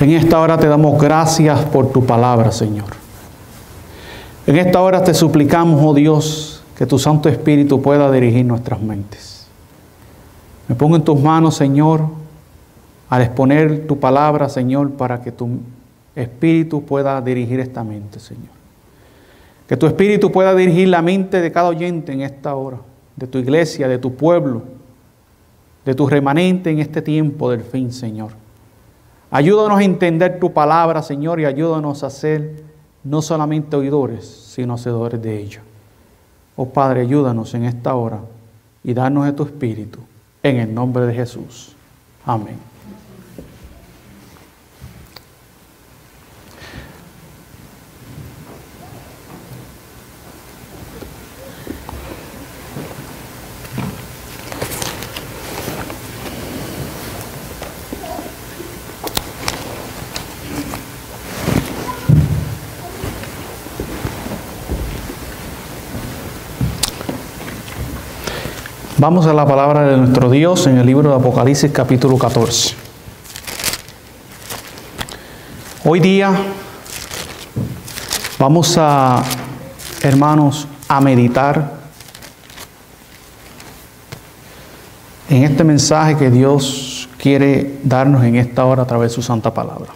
En esta hora te damos gracias por tu palabra, Señor. En esta hora te suplicamos, oh Dios, que tu Santo Espíritu pueda dirigir nuestras mentes. Me pongo en tus manos, Señor, al exponer tu palabra, Señor, para que tu Espíritu pueda dirigir esta mente, Señor. Que tu Espíritu pueda dirigir la mente de cada oyente en esta hora, de tu iglesia, de tu pueblo, de tu remanente en este tiempo del fin, Señor. Ayúdanos a entender tu palabra, Señor, y ayúdanos a ser no solamente oidores, sino hacedores de ella. Oh Padre, ayúdanos en esta hora y danos de tu Espíritu, en el nombre de Jesús. Amén. Vamos a la palabra de nuestro Dios en el libro de Apocalipsis capítulo 14. Hoy día vamos a, hermanos, a meditar en este mensaje que Dios quiere darnos en esta hora a través de su santa palabra.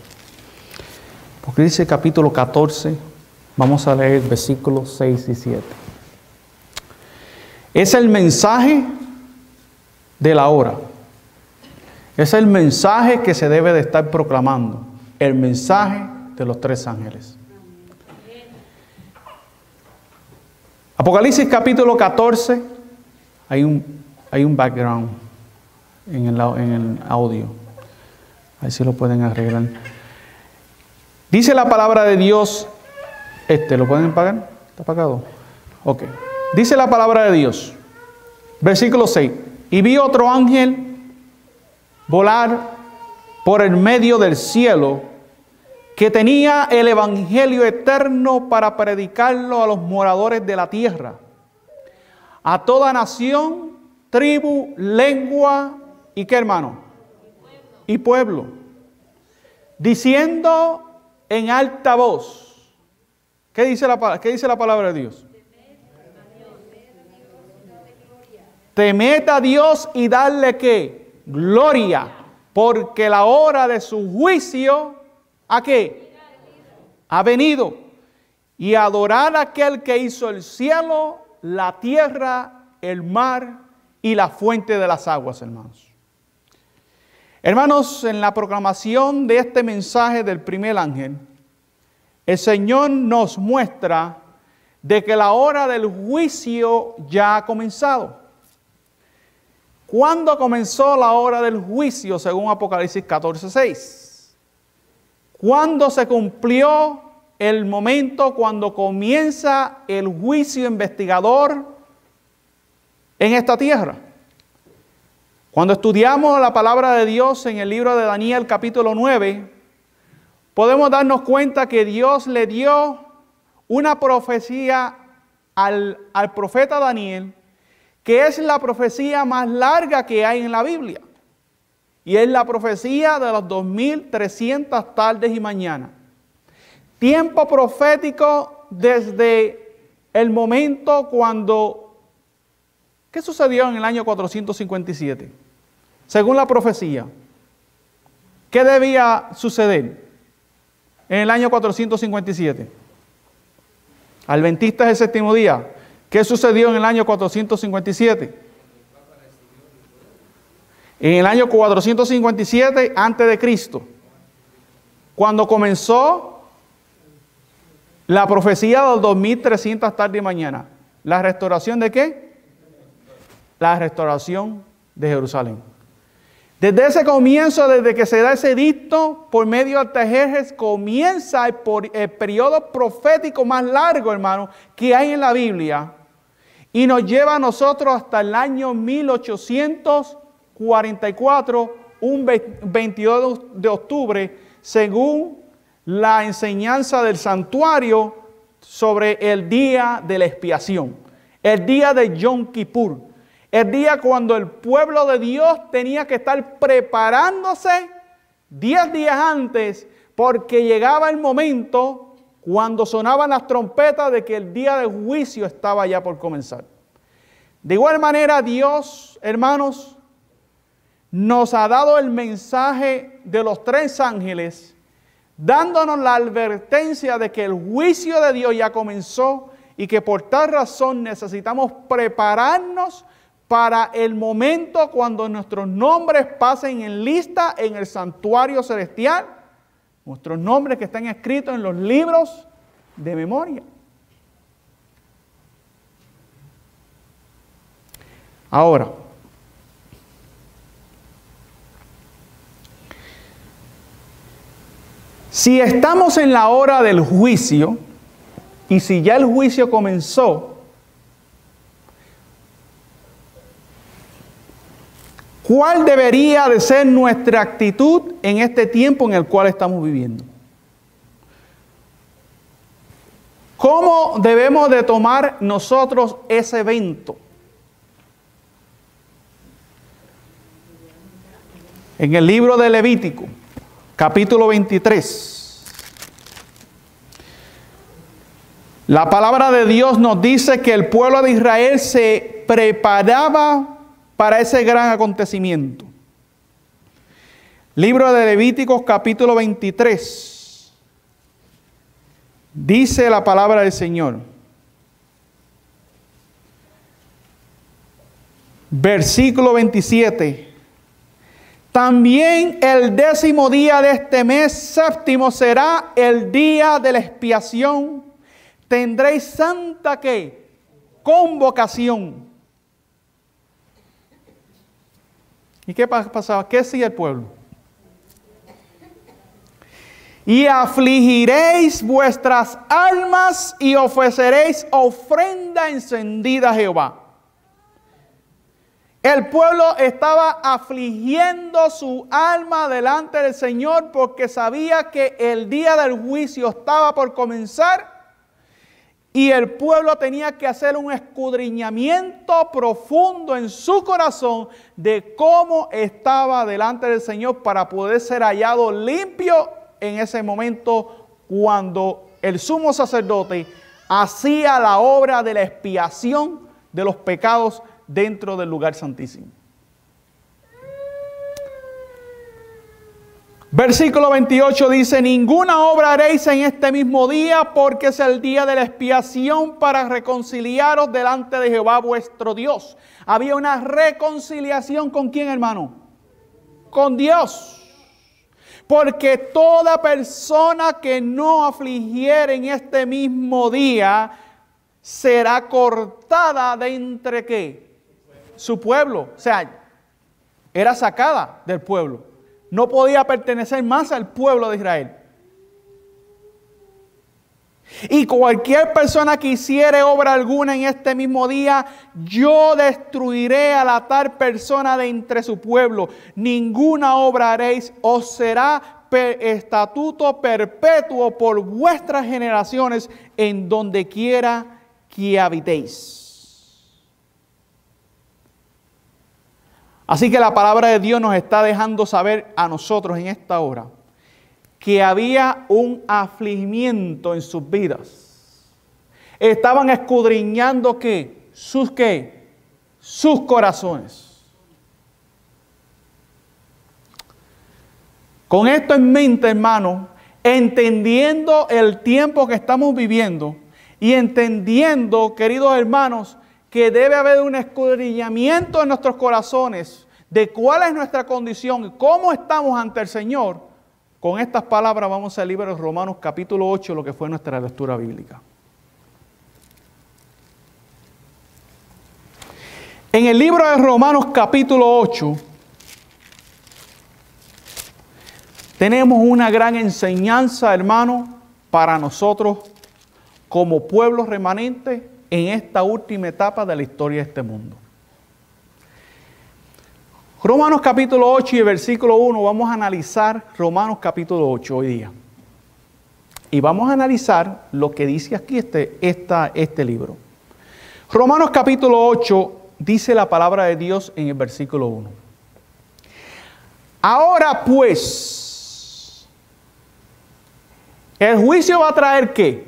Apocalipsis capítulo 14, vamos a leer versículos 6 y 7. Es el mensaje de la hora. Es el mensaje que se debe de estar proclamando. El mensaje de los tres ángeles. Apocalipsis capítulo 14. Hay un background en el audio. Ahí sí lo pueden arreglar. Dice la palabra de Dios. ¿Lo pueden pagar? ¿Está apagado? Ok. Dice la palabra de Dios, versículo 6, y vi otro ángel volar por el medio del cielo, que tenía el evangelio eterno para predicarlo a los moradores de la tierra, a toda nación, tribu, lengua, ¿y qué, hermano? Y pueblo, diciendo en alta voz, ¿qué dice la palabra de Dios? Temed a Dios y darle ¿qué? Gloria, porque la hora de su juicio, ¿a qué? Ha venido. Y adorar a aquel que hizo el cielo, la tierra, el mar y la fuente de las aguas, hermanos. Hermanos, en la proclamación de este mensaje del primer ángel, el Señor nos muestra de que la hora del juicio ya ha comenzado. ¿Cuándo comenzó la hora del juicio según Apocalipsis 14:6? ¿Cuándo se cumplió el momento cuando comienza el juicio investigador en esta tierra? Cuando estudiamos la palabra de Dios en el libro de Daniel capítulo 9, podemos darnos cuenta que Dios le dio una profecía al profeta Daniel, que es la profecía más larga que hay en la Biblia. Y es la profecía de los 2300 tardes y mañanas. Tiempo profético desde el momento cuando... ¿Qué sucedió en el año 457? Según la profecía, ¿qué debía suceder en el año 457? Adventistas del séptimo día. ¿Qué sucedió en el año 457? En el año 457 antes de Cristo, cuando comenzó la profecía de los 2300 tardes y mañana. ¿La restauración de qué? La restauración de Jerusalén. Desde ese comienzo, desde que se da ese edicto por medio de Artajerjes, comienza el periodo profético más largo, hermano, que hay en la Biblia. Y nos lleva a nosotros hasta el año 1844, un 22 de octubre, según la enseñanza del santuario sobre el día de la expiación, el día de Yom Kippur, el día cuando el pueblo de Dios tenía que estar preparándose 10 días antes, porque llegaba el momento cuando sonaban las trompetas de que el día de juicio estaba ya por comenzar. De igual manera, Dios, hermanos, nos ha dado el mensaje de los 3 ángeles, dándonos la advertencia de que el juicio de Dios ya comenzó y que por tal razón necesitamos prepararnos para el momento cuando nuestros nombres pasen en lista en el santuario celestial, nuestros nombres que están escritos en los libros de memoria. Ahora, si estamos en la hora del juicio, y si ya el juicio comenzó, ¿cuál debería de ser nuestra actitud en este tiempo en el cual estamos viviendo? ¿Cómo debemos de tomar nosotros ese evento? En el libro de Levítico, capítulo 23, la palabra de Dios nos dice que el pueblo de Israel se preparaba para ese gran acontecimiento. Libro de Levíticos, capítulo 23. Dice la palabra del Señor. Versículo 27. También el 10º día de este mes séptimo será el día de la expiación. Tendréis santa ¿qué? Convocación. ¿Y qué pasaba? ¿Qué hacía el pueblo? Y afligiréis vuestras almas y ofreceréis ofrenda encendida a Jehová. El pueblo estaba afligiendo su alma delante del Señor porque sabía que el día del juicio estaba por comenzar y el pueblo tenía que hacer un escudriñamiento profundo en su corazón de cómo estaba delante del Señor para poder ser hallado limpio en ese momento cuando el sumo sacerdote hacía la obra de la expiación de los pecados dentro del lugar santísimo. Versículo 28 dice: ninguna obra haréis en este mismo día, porque es el día de la expiación para reconciliaros delante de Jehová vuestro Dios. Había una reconciliación ¿con quién, hermano? Con Dios. Porque toda persona que no afligiere en este mismo día será cortada de entre ¿qué? Su pueblo. O sea, era sacada del pueblo. No podía pertenecer más al pueblo de Israel. Y cualquier persona que hiciere obra alguna en este mismo día, yo destruiré a la tal persona de entre su pueblo. Ninguna obra haréis, os será estatuto perpetuo por vuestras generaciones en donde quiera que habitéis. Así que la palabra de Dios nos está dejando saber a nosotros en esta hora que había un afligimiento en sus vidas. Estaban escudriñando ¿qué? Sus corazones. Con esto en mente, hermano, entendiendo el tiempo que estamos viviendo y entendiendo, queridos hermanos, que debe haber un escudriñamiento en nuestros corazones de cuál es nuestra condición y cómo estamos ante el Señor. Con estas palabras vamos al libro de Romanos capítulo 8, lo que fue nuestra lectura bíblica. En el libro de Romanos capítulo 8 tenemos una gran enseñanza, hermano, para nosotros como pueblo remanente en esta última etapa de la historia de este mundo. Romanos capítulo 8 y versículo 1, vamos a analizar Romanos capítulo 8 hoy día. Y vamos a analizar lo que dice aquí este libro. Romanos capítulo 8 dice la palabra de Dios en el versículo 1. Ahora pues, ¿El juicio va a traer qué?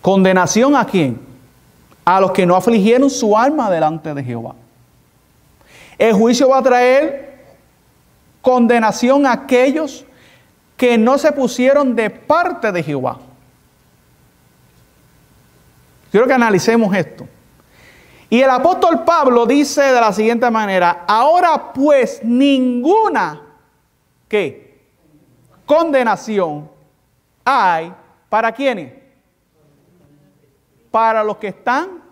¿Condenación a quién? A los que no afligieron su alma delante de Jehová. El juicio va a traer condenación a aquellos que no se pusieron de parte de Jehová. Quiero que analicemos esto. Y el apóstol Pablo dice de la siguiente manera: ahora pues ninguna, ¿qué? Condenación hay ¿para quiénes? Para los que están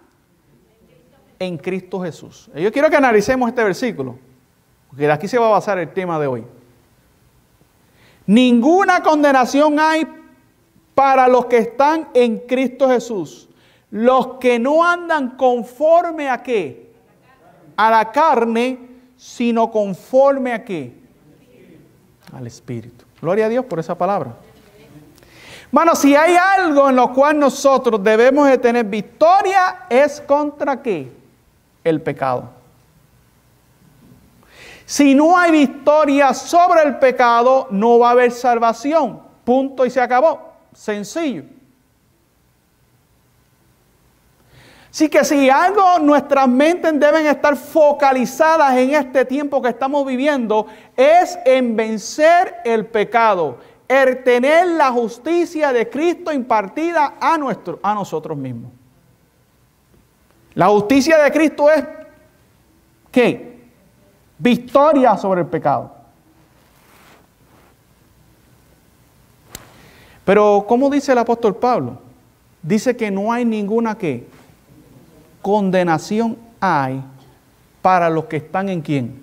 en Cristo Jesús. Yo quiero que analicemos este versículo, porque de aquí se va a basar el tema de hoy. Ninguna condenación hay para los que están en Cristo Jesús. Los que no andan conforme a qué? A la carne, sino conforme a qué? Al Espíritu. Gloria a Dios por esa palabra. Bueno, si hay algo en lo cual nosotros debemos de tener victoria, es contra qué? El pecado. Si no hay victoria sobre el pecado, no va a haber salvación. Punto y se acabó. Sencillo. Así que si algo nuestras mentes deben estar focalizadas en este tiempo que estamos viviendo, es en vencer el pecado, el tener la justicia de Cristo impartida a nosotros mismos. La justicia de Cristo es ¿qué? Victoria sobre el pecado. Pero ¿cómo dice el apóstol Pablo? Dice que no hay ninguna ¿qué? Condenación hay para los que están en ¿quién?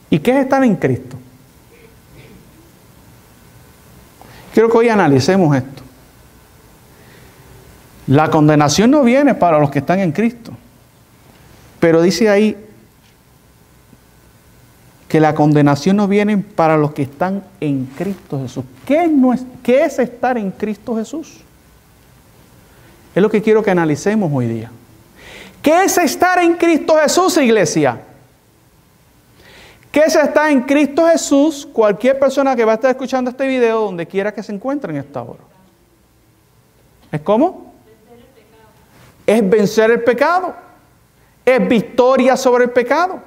¿Y qué es estar en Cristo? Quiero que hoy analicemos esto. La condenación no viene para los que están en Cristo, pero dice ahí que la condenación no viene para los que están en Cristo Jesús. ¿Qué es estar en Cristo Jesús? Es lo que quiero que analicemos hoy día. ¿Qué es estar en Cristo Jesús, iglesia? ¿Qué es estar en Cristo Jesús? Cualquier persona que va a estar escuchando este video, donde quiera que se encuentre en esta hora. ¿Es cómo? Es vencer el pecado. Es victoria sobre el pecado.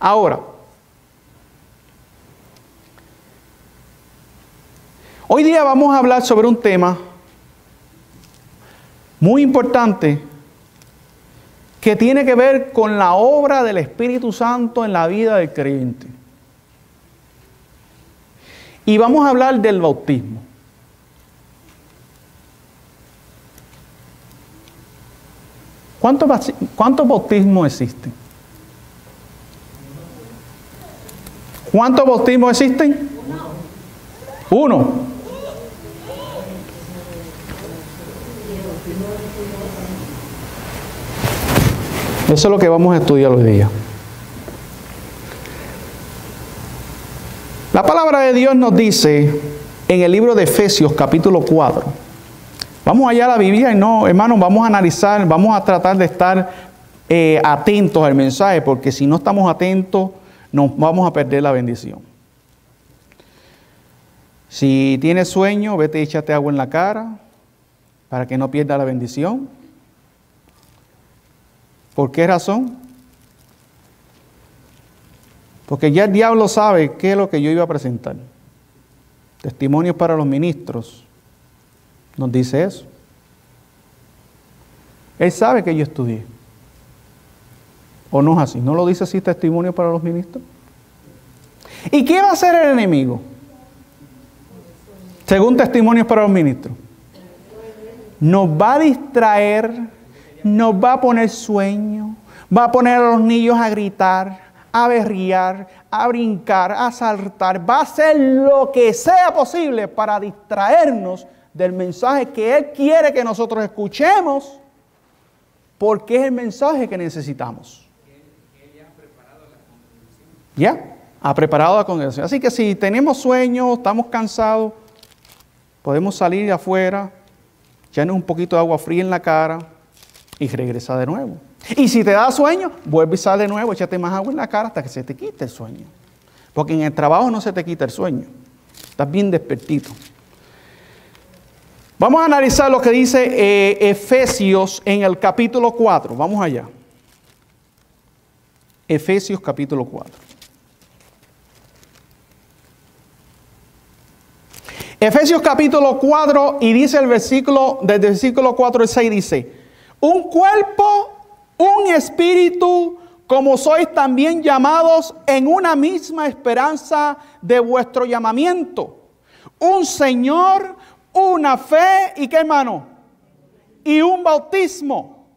Ahora, hoy día vamos a hablar sobre un tema muy importante que tiene que ver con la obra del Espíritu Santo en la vida del creyente. Y vamos a hablar del bautismo. ¿Cuántos bautismos existen? ¿Cuántos bautismos existen? Uno. Eso es lo que vamos a estudiar hoy día. La palabra de Dios nos dice en el libro de Efesios capítulo 4. Vamos allá a la Biblia y no, hermanos, vamos a analizar, vamos a tratar de estar atentos al mensaje, porque si no estamos atentos, nos vamos a perder la bendición. Si tienes sueño, vete y échate agua en la cara para que no pierda la bendición. ¿Por qué razón? Porque ya el diablo sabe qué es lo que yo iba a presentar. Testimonios para los ministros. Nos dice eso. Él sabe que yo estudié. ¿O no es así? ¿No lo dice así testimonio para los ministros? ¿Y qué va a hacer el enemigo? Según testimonios para los ministros. Nos va a distraer. Nos va a poner sueño, va a poner a los niños a gritar, a berrear, a brincar, a saltar. Va a hacer lo que sea posible para distraernos del mensaje que Él quiere que nosotros escuchemos, porque es el mensaje que necesitamos. Ya, ha preparado la congregación. Así que si tenemos sueño, estamos cansados, podemos salir de afuera, echarnos un poquito de agua fría en la cara y regresa de nuevo. Y si te da sueño, vuelve y sal de nuevo, échate más agua en la cara hasta que se te quite el sueño. Porque en el trabajo no se te quita el sueño. Estás bien despertito. Vamos a analizar lo que dice Efesios en el capítulo 4. Vamos allá. Efesios capítulo 4. Efesios capítulo 4 y dice desde el versículo 4 al 6 dice: un cuerpo, un espíritu, como sois también llamados en una misma esperanza de vuestro llamamiento. Un Señor, una fe, ¿y qué, hermano? Y un bautismo.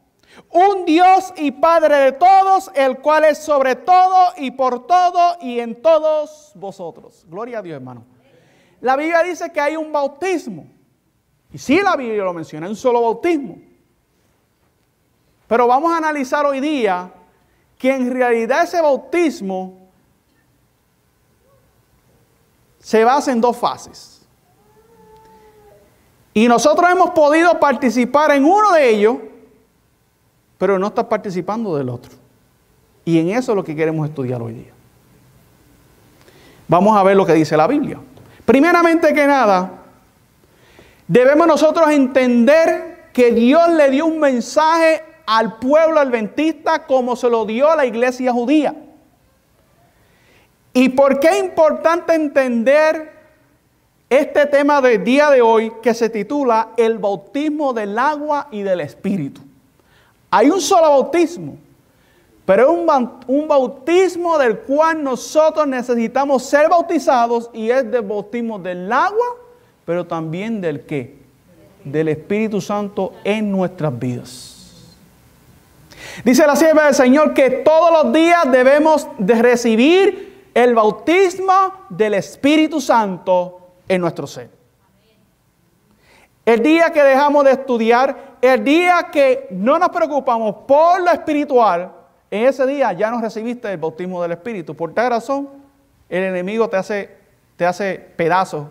Un Dios y Padre de todos, el cual es sobre todo y por todo y en todos vosotros. Gloria a Dios, hermano. La Biblia dice que hay un bautismo. Y sí, la Biblia lo menciona, un solo bautismo. Pero vamos a analizar hoy día que en realidad ese bautismo se basa en dos fases. Y nosotros hemos podido participar en uno de ellos, pero no está participando del otro. Y en eso es lo que queremos estudiar hoy día. Vamos a ver lo que dice la Biblia. Primeramente que nada, debemos nosotros entender que Dios le dio un mensaje al pueblo adventista como se lo dio a la iglesia judía. ¿Y por qué es importante entender este tema del día de hoy que se titula el bautismo del agua y del Espíritu? Hay un solo bautismo, pero es un bautismo del cual nosotros necesitamos ser bautizados, y es del bautismo del agua, pero también del ¿qué? Del Espíritu Santo en nuestras vidas. Dice la sierva del Señor que todos los días debemos de recibir el bautismo del Espíritu Santo en nuestro ser. El día que dejamos de estudiar, el día que no nos preocupamos por lo espiritual, en ese día ya no recibiste el bautismo del Espíritu. Por tal razón, el enemigo te hace pedazos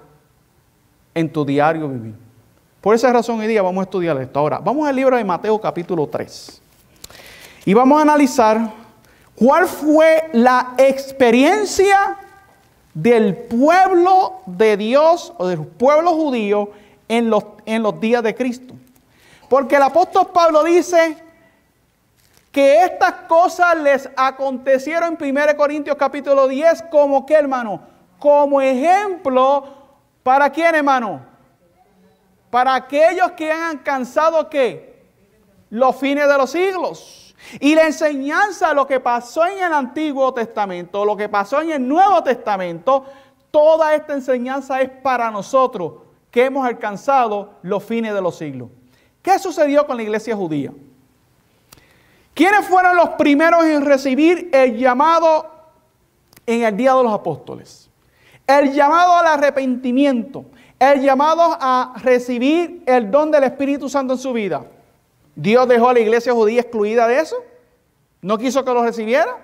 en tu diario vivir. Por esa razón hoy día vamos a estudiar esto. Ahora, vamos al libro de Mateo capítulo 3. Y vamos a analizar cuál fue la experiencia del pueblo de Dios o del pueblo judío en los días de Cristo. Porque el apóstol Pablo dice que estas cosas les acontecieron en 1 Corintios capítulo 10 como ¿qué, hermano? Como ejemplo, ¿para quién, hermano? Para aquellos que han alcanzado ¿qué? Los fines de los siglos. Y la enseñanza, lo que pasó en el Antiguo Testamento, lo que pasó en el Nuevo Testamento, toda esta enseñanza es para nosotros que hemos alcanzado los fines de los siglos. ¿Qué sucedió con la iglesia judía? ¿Quiénes fueron los primeros en recibir el llamado en el día de los apóstoles? El llamado al arrepentimiento, el llamado a recibir el don del Espíritu Santo en su vida. ¿Dios dejó a la iglesia judía excluida de eso? ¿No quiso que lo recibiera?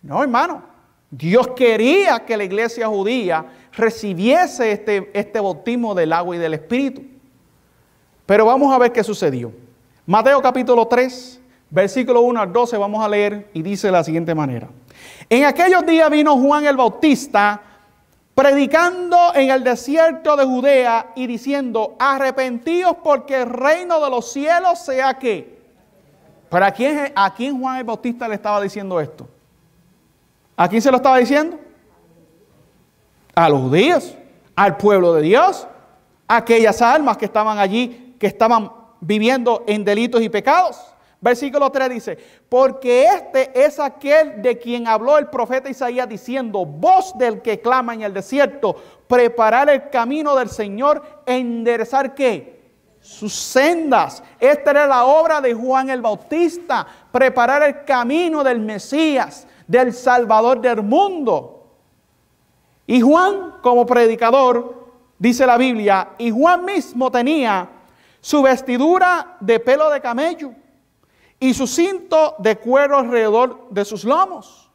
No, hermano. Dios quería que la iglesia judía recibiese este bautismo del agua y del Espíritu. Pero vamos a ver qué sucedió. Mateo capítulo 3, versículo 1 al 12, vamos a leer y dice de la siguiente manera. En aquellos días vino Juan el Bautista predicando en el desierto de Judea y diciendo: arrepentíos porque el reino de los cielos sea ¿qué? ¿Pero a quién Juan el Bautista le estaba diciendo esto? ¿A quién se lo estaba diciendo? A los judíos, al pueblo de Dios, a aquellas almas que estaban allí, que estaban viviendo en delitos y pecados. Versículo 3 dice: porque este es aquel de quien habló el profeta Isaías diciendo: voz del que clama en el desierto, preparar el camino del Señor, enderezar ¿qué? Sus sendas. Esta era la obra de Juan el Bautista, preparar el camino del Mesías, del Salvador del mundo. Y Juan, como predicador, dice la Biblia, y Juan mismo tenía su vestidura de pelo de camello y su cinto de cuero alrededor de sus lomos.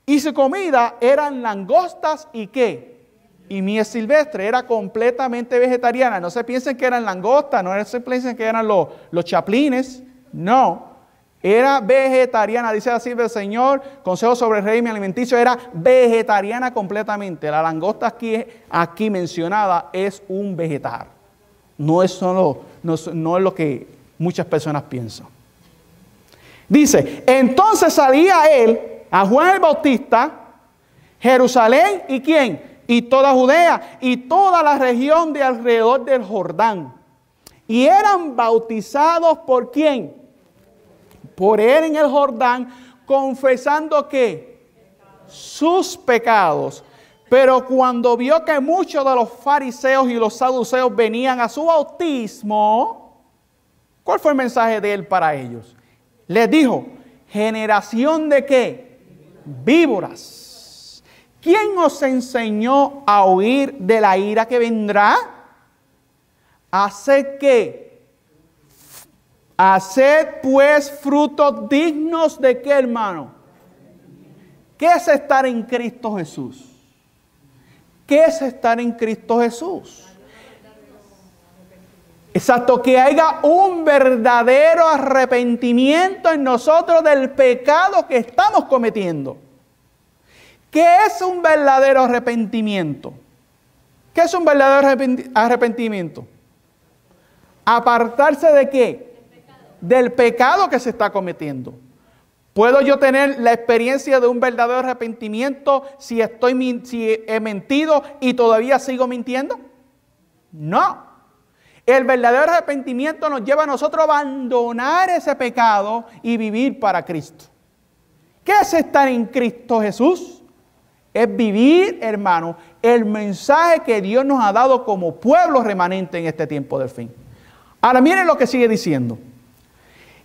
Y su comida eran langostas y ¿qué? Y miel silvestre. Era completamente vegetariana. No se piensen que eran langostas, no se piensen que eran los chaplines. No. era vegetariana, dice así el Señor, consejo sobre el régimen alimenticio, era vegetariana completamente. La langosta aquí mencionada es un vegetal. No es lo que muchas personas piensan. Dice, entonces salía él, a Juan el Bautista, Jerusalén, ¿y quién? Y toda Judea, y toda la región de alrededor del Jordán. Y eran bautizados ¿por quién? Por él en el Jordán, confesando que sus pecados. Pero cuando vio que muchos de los fariseos y los saduceos venían a su bautismo, ¿cuál fue el mensaje de él para ellos? Les dijo, generación de ¿qué? Víboras. ¿Quién os enseñó a huir de la ira que vendrá? Haced ¿qué? Haced pues frutos dignos de ¿qué, hermano? ¿Qué es estar en Cristo Jesús? ¿Qué es estar en Cristo Jesús? Exacto, que haya un verdadero arrepentimiento en nosotros del pecado que estamos cometiendo. ¿Qué es un verdadero arrepentimiento? ¿Qué es un verdadero arrepentimiento? Apartarse ¿de qué? Del pecado que se está cometiendo. ¿Puedo yo tener la experiencia de un verdadero arrepentimiento si he mentido y todavía sigo mintiendo? No. El verdadero arrepentimiento nos lleva a nosotros a abandonar ese pecado y vivir para Cristo. ¿Qué es estar en Cristo Jesús? Es vivir, hermano, el mensaje que Dios nos ha dado como pueblo remanente en este tiempo del fin. Ahora miren lo que sigue diciendo.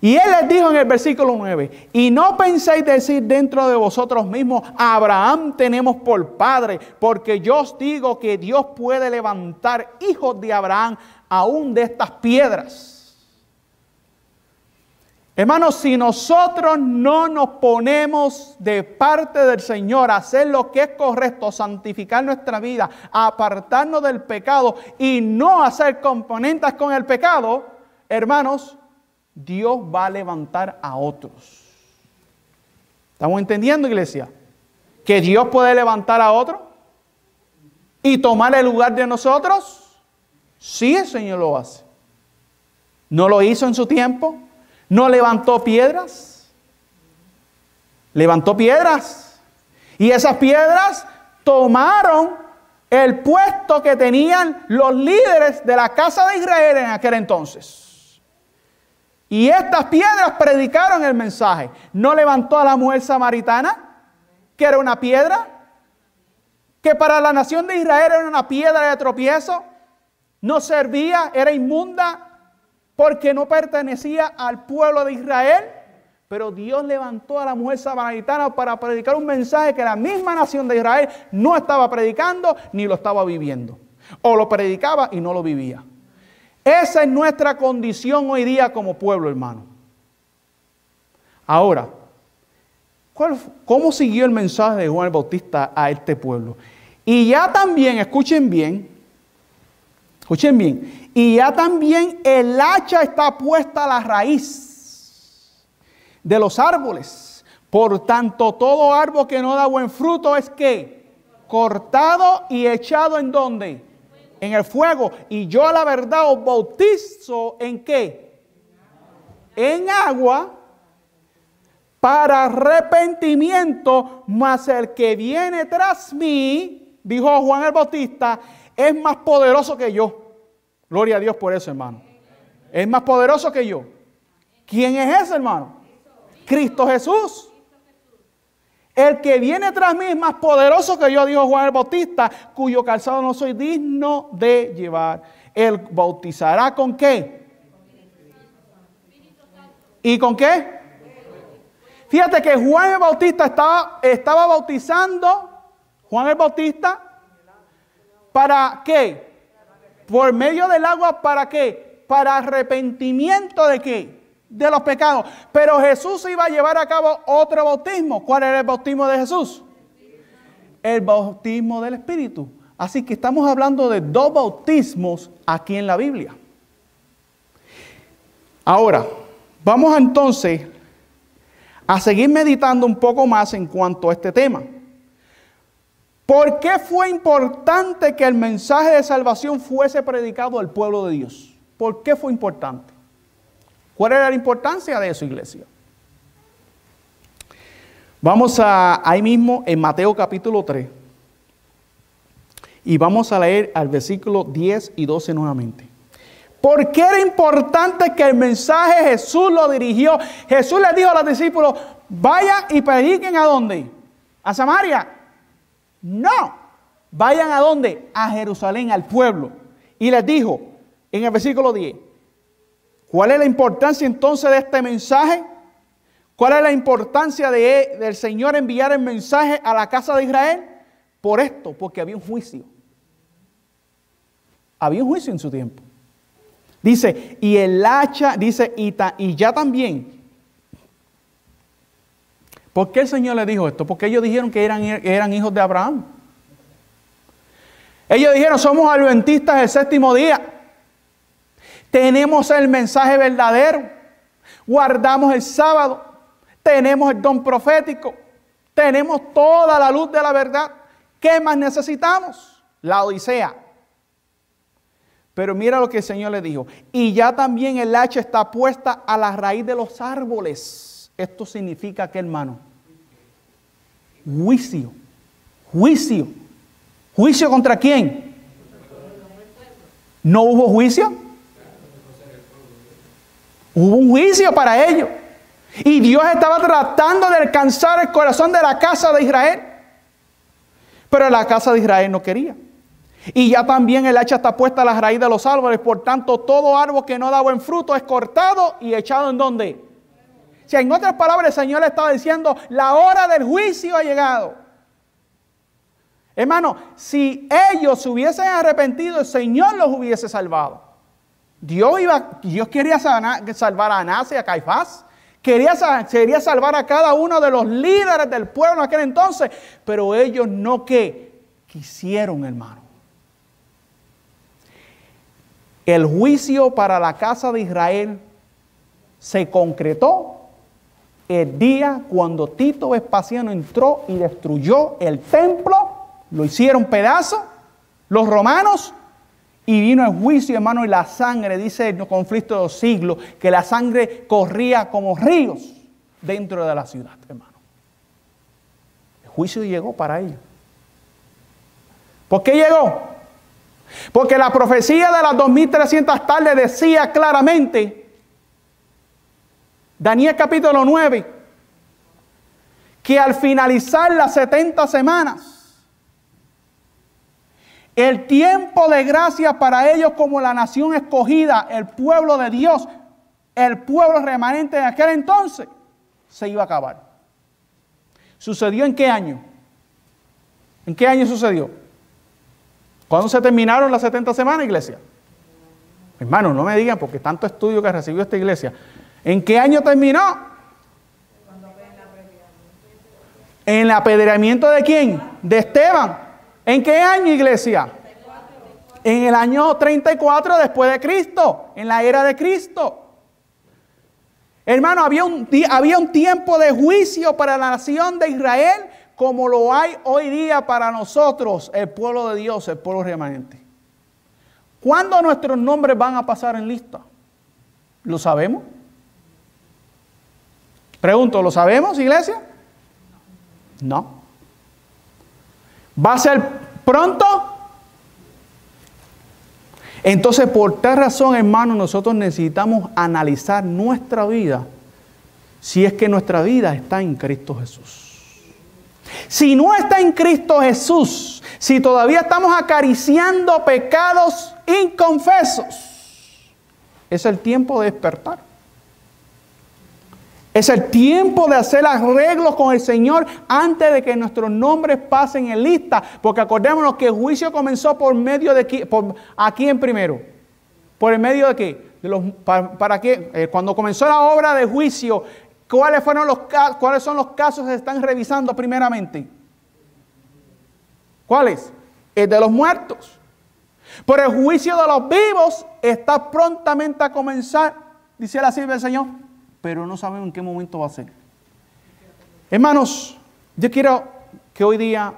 Y él les dijo en el versículo 9, y no penséis decir dentro de vosotros mismos, a Abraham tenemos por padre, porque yo os digo que Dios puede levantar hijos de Abraham aún de estas piedras. Hermanos, si nosotros no nos ponemos de parte del Señor a hacer lo que es correcto, santificar nuestra vida, apartarnos del pecado y no hacer componentes con el pecado, hermanos, Dios va a levantar a otros. ¿Estamos entendiendo, iglesia? ¿Que Dios puede levantar a otros y tomar el lugar de nosotros? Sí, el Señor lo hace. ¿No lo hizo en su tiempo? ¿No levantó piedras? Levantó piedras. Y esas piedras tomaron el puesto que tenían los líderes de la casa de Israel en aquel entonces. Y estas piedras predicaron el mensaje. ¿No levantó a la mujer samaritana, que era una piedra? Que para la nación de Israel era una piedra de tropiezo. No servía, era inmunda, porque no pertenecía al pueblo de Israel. Pero Dios levantó a la mujer samaritana para predicar un mensaje que la misma nación de Israel no estaba predicando ni lo estaba viviendo. O lo predicaba y no lo vivía. Esa es nuestra condición hoy día como pueblo, hermano. Ahora, ¿cómo siguió el mensaje de Juan el Bautista a este pueblo? Y ya también, escuchen bien, y ya también el hacha está puesta a la raíz de los árboles. Por tanto, todo árbol que no da buen fruto es ¿qué? Cortado y echado ¿en dónde? En el fuego. Y yo a la verdad os bautizo ¿en qué? En agua para arrepentimiento, mas el que viene tras mí, dijo Juan el Bautista, es más poderoso que yo. Gloria a Dios por eso, hermano. Es más poderoso que yo. ¿Quién es ese, hermano? Cristo Jesús. El que viene tras mí es más poderoso que yo, dijo Juan el Bautista, cuyo calzado no soy digno de llevar. Él bautizará ¿con qué? ¿Y con qué? Fíjate que Juan el Bautista estaba bautizando, Juan el Bautista, ¿para qué? Por medio del agua, ¿para qué? Para arrepentimiento ¿de qué? De los pecados. Pero Jesús iba a llevar a cabo otro bautismo. ¿Cuál era el bautismo de Jesús? El bautismo del Espíritu. Así que estamos hablando de dos bautismos aquí en la Biblia. Ahora, vamos entonces a seguir meditando un poco más en cuanto a este tema. ¿Por qué fue importante que el mensaje de salvación fuese predicado al pueblo de Dios? ¿Por qué fue importante? ¿Cuál era la importancia de eso, iglesia? Vamos ahí mismo en Mateo capítulo 3. Y vamos a leer al versículo 10 y 12 nuevamente. ¿Por qué era importante que el mensaje Jesús lo dirigió? Jesús les dijo a los discípulos, vayan y prediquen ¿a dónde? ¿A Samaria? No. Vayan ¿a dónde? A Jerusalén, al pueblo. Y les dijo en el versículo 10, ¿cuál es la importancia entonces de este mensaje? ¿Cuál es la importancia del Señor enviar el mensaje a la casa de Israel? Por esto, porque había un juicio. Había un juicio en su tiempo. Dice, y el hacha, dice, y ya también. ¿Por qué el Señor le dijo esto? Porque ellos dijeron que eran hijos de Abraham. Ellos dijeron, somos adventistas del séptimo día. Tenemos el mensaje verdadero. Guardamos el sábado. Tenemos el don profético. Tenemos toda la luz de la verdad. ¿Qué más necesitamos? La Odisea. Pero mira lo que el Señor le dijo. Y ya también el hacha está puesta a la raíz de los árboles. Esto significa que, hermano, juicio. Juicio. ¿Juicio contra quién? ¿No hubo juicio? Hubo un juicio para ellos. Y Dios estaba tratando de alcanzar el corazón de la casa de Israel. Pero la casa de Israel no quería. Y ya también el hacha está puesta a la raíz de los árboles. Por tanto, todo árbol que no da buen fruto es cortado y echado ¿en dónde? O sea, en otras palabras, el Señor le estaba diciendo, la hora del juicio ha llegado. Hermano, si ellos se hubiesen arrepentido, el Señor los hubiese salvado. Dios quería salvar a Anás y a Caifás. Quería salvar a cada uno de los líderes del pueblo en aquel entonces. Pero ellos no quisieron, hermano. El juicio para la casa de Israel se concretó el día cuando Tito Vespasiano entró y destruyó el templo, lo hicieron pedazos, los romanos, y vino el juicio, hermano, y la sangre, dice el conflicto de los siglos, que la sangre corría como ríos dentro de la ciudad, hermano. El juicio llegó para ellos. ¿Por qué llegó? Porque la profecía de las 2300 tardes decía claramente, Daniel capítulo 9, que al finalizar las 70 semanas, el tiempo de gracia para ellos como la nación escogida, el pueblo de Dios, el pueblo remanente de aquel entonces, se iba a acabar. ¿Sucedió en qué año? ¿En qué año sucedió? ¿Cuándo se terminaron las 70 semanas, iglesia? Hermano, no me digan porque tanto estudio que recibió esta iglesia. ¿En qué año terminó? ¿En el apedreamiento de quién? De Esteban. ¿En qué año, iglesia? En el año 34 después de Cristo, en la era de Cristo. Hermano, había un tiempo de juicio para la nación de Israel, como lo hay hoy día para nosotros, el pueblo de Dios, el pueblo remanente. ¿Cuándo nuestros nombres van a pasar en lista? ¿Lo sabemos? Pregunto, ¿lo sabemos, iglesia? No. ¿Va a ser pronto? Entonces, por tal razón, hermano, nosotros necesitamos analizar nuestra vida, si es que nuestra vida está en Cristo Jesús. Si no está en Cristo Jesús, si todavía estamos acariciando pecados inconfesos, es el tiempo de despertar. Es el tiempo de hacer arreglos con el Señor antes de que nuestros nombres pasen en lista. Porque acordémonos que el juicio comenzó por medio de ¿a quién primero? ¿Por el medio de qué? ¿Para qué? Cuando comenzó la obra de juicio, ¿cuáles son los casos que se están revisando primeramente? ¿Cuáles? El de los muertos. Pero el juicio de los vivos está prontamente a comenzar, dice la sierva del Señor. Pero no sabemos en qué momento va a ser. Hermanos, yo quiero que hoy día,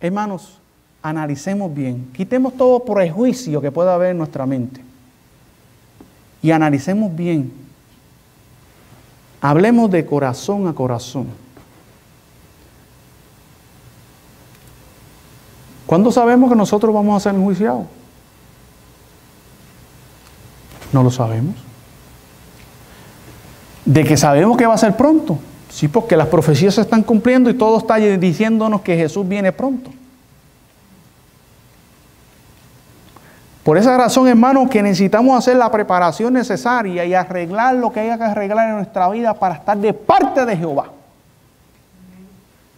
hermanos, analicemos bien. Quitemos todo prejuicio que pueda haber en nuestra mente. Y analicemos bien. Hablemos de corazón a corazón. ¿Cuándo sabemos que nosotros vamos a ser enjuiciados? No lo sabemos. ¿De que sabemos que va a ser pronto? Sí, porque las profecías se están cumpliendo y todo está diciéndonos que Jesús viene pronto. Por esa razón, hermanos, que necesitamos hacer la preparación necesaria y arreglar lo que haya que arreglar en nuestra vida para estar de parte de Jehová.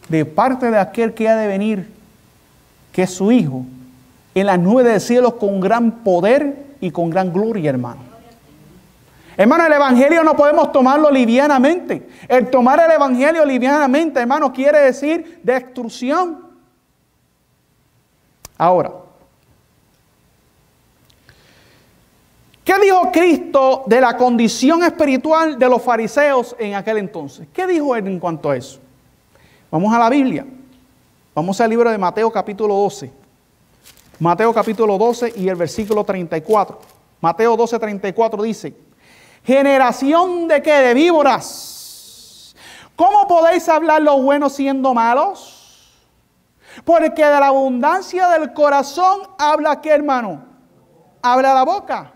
De parte de aquel que ha de venir, que es su Hijo, en las nubes del cielo con gran poder y con gran gloria, hermano. Hermano, el Evangelio no podemos tomarlo livianamente. El tomar el Evangelio livianamente, hermano, quiere decir destrucción. Ahora, ¿qué dijo Cristo de la condición espiritual de los fariseos en aquel entonces? ¿Qué dijo él en cuanto a eso? Vamos a la Biblia. Vamos al libro de Mateo capítulo 12. Mateo capítulo 12 y el versículo 34. Mateo 12, 34 dice: generación de ¿qué? De víboras. ¿Cómo podéis hablar lo bueno siendo malos? Porque de la abundancia del corazón habla ¿qué, hermano? Habla la boca.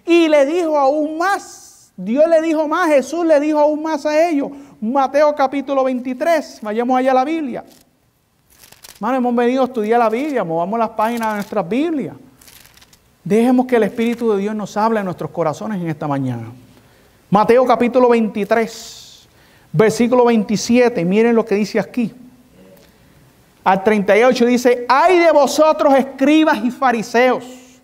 Y le dijo aún más. Dios le dijo más. Jesús le dijo aún más a ellos. Mateo capítulo 23. Vayamos allá a la Biblia. Hermano, hemos venido a estudiar la Biblia. Movamos las páginas de nuestras Biblias. Dejemos que el Espíritu de Dios nos hable en nuestros corazones en esta mañana. Mateo capítulo 23, versículo 27. Miren lo que dice aquí. Al 38 dice: ay de vosotros, escribas y fariseos,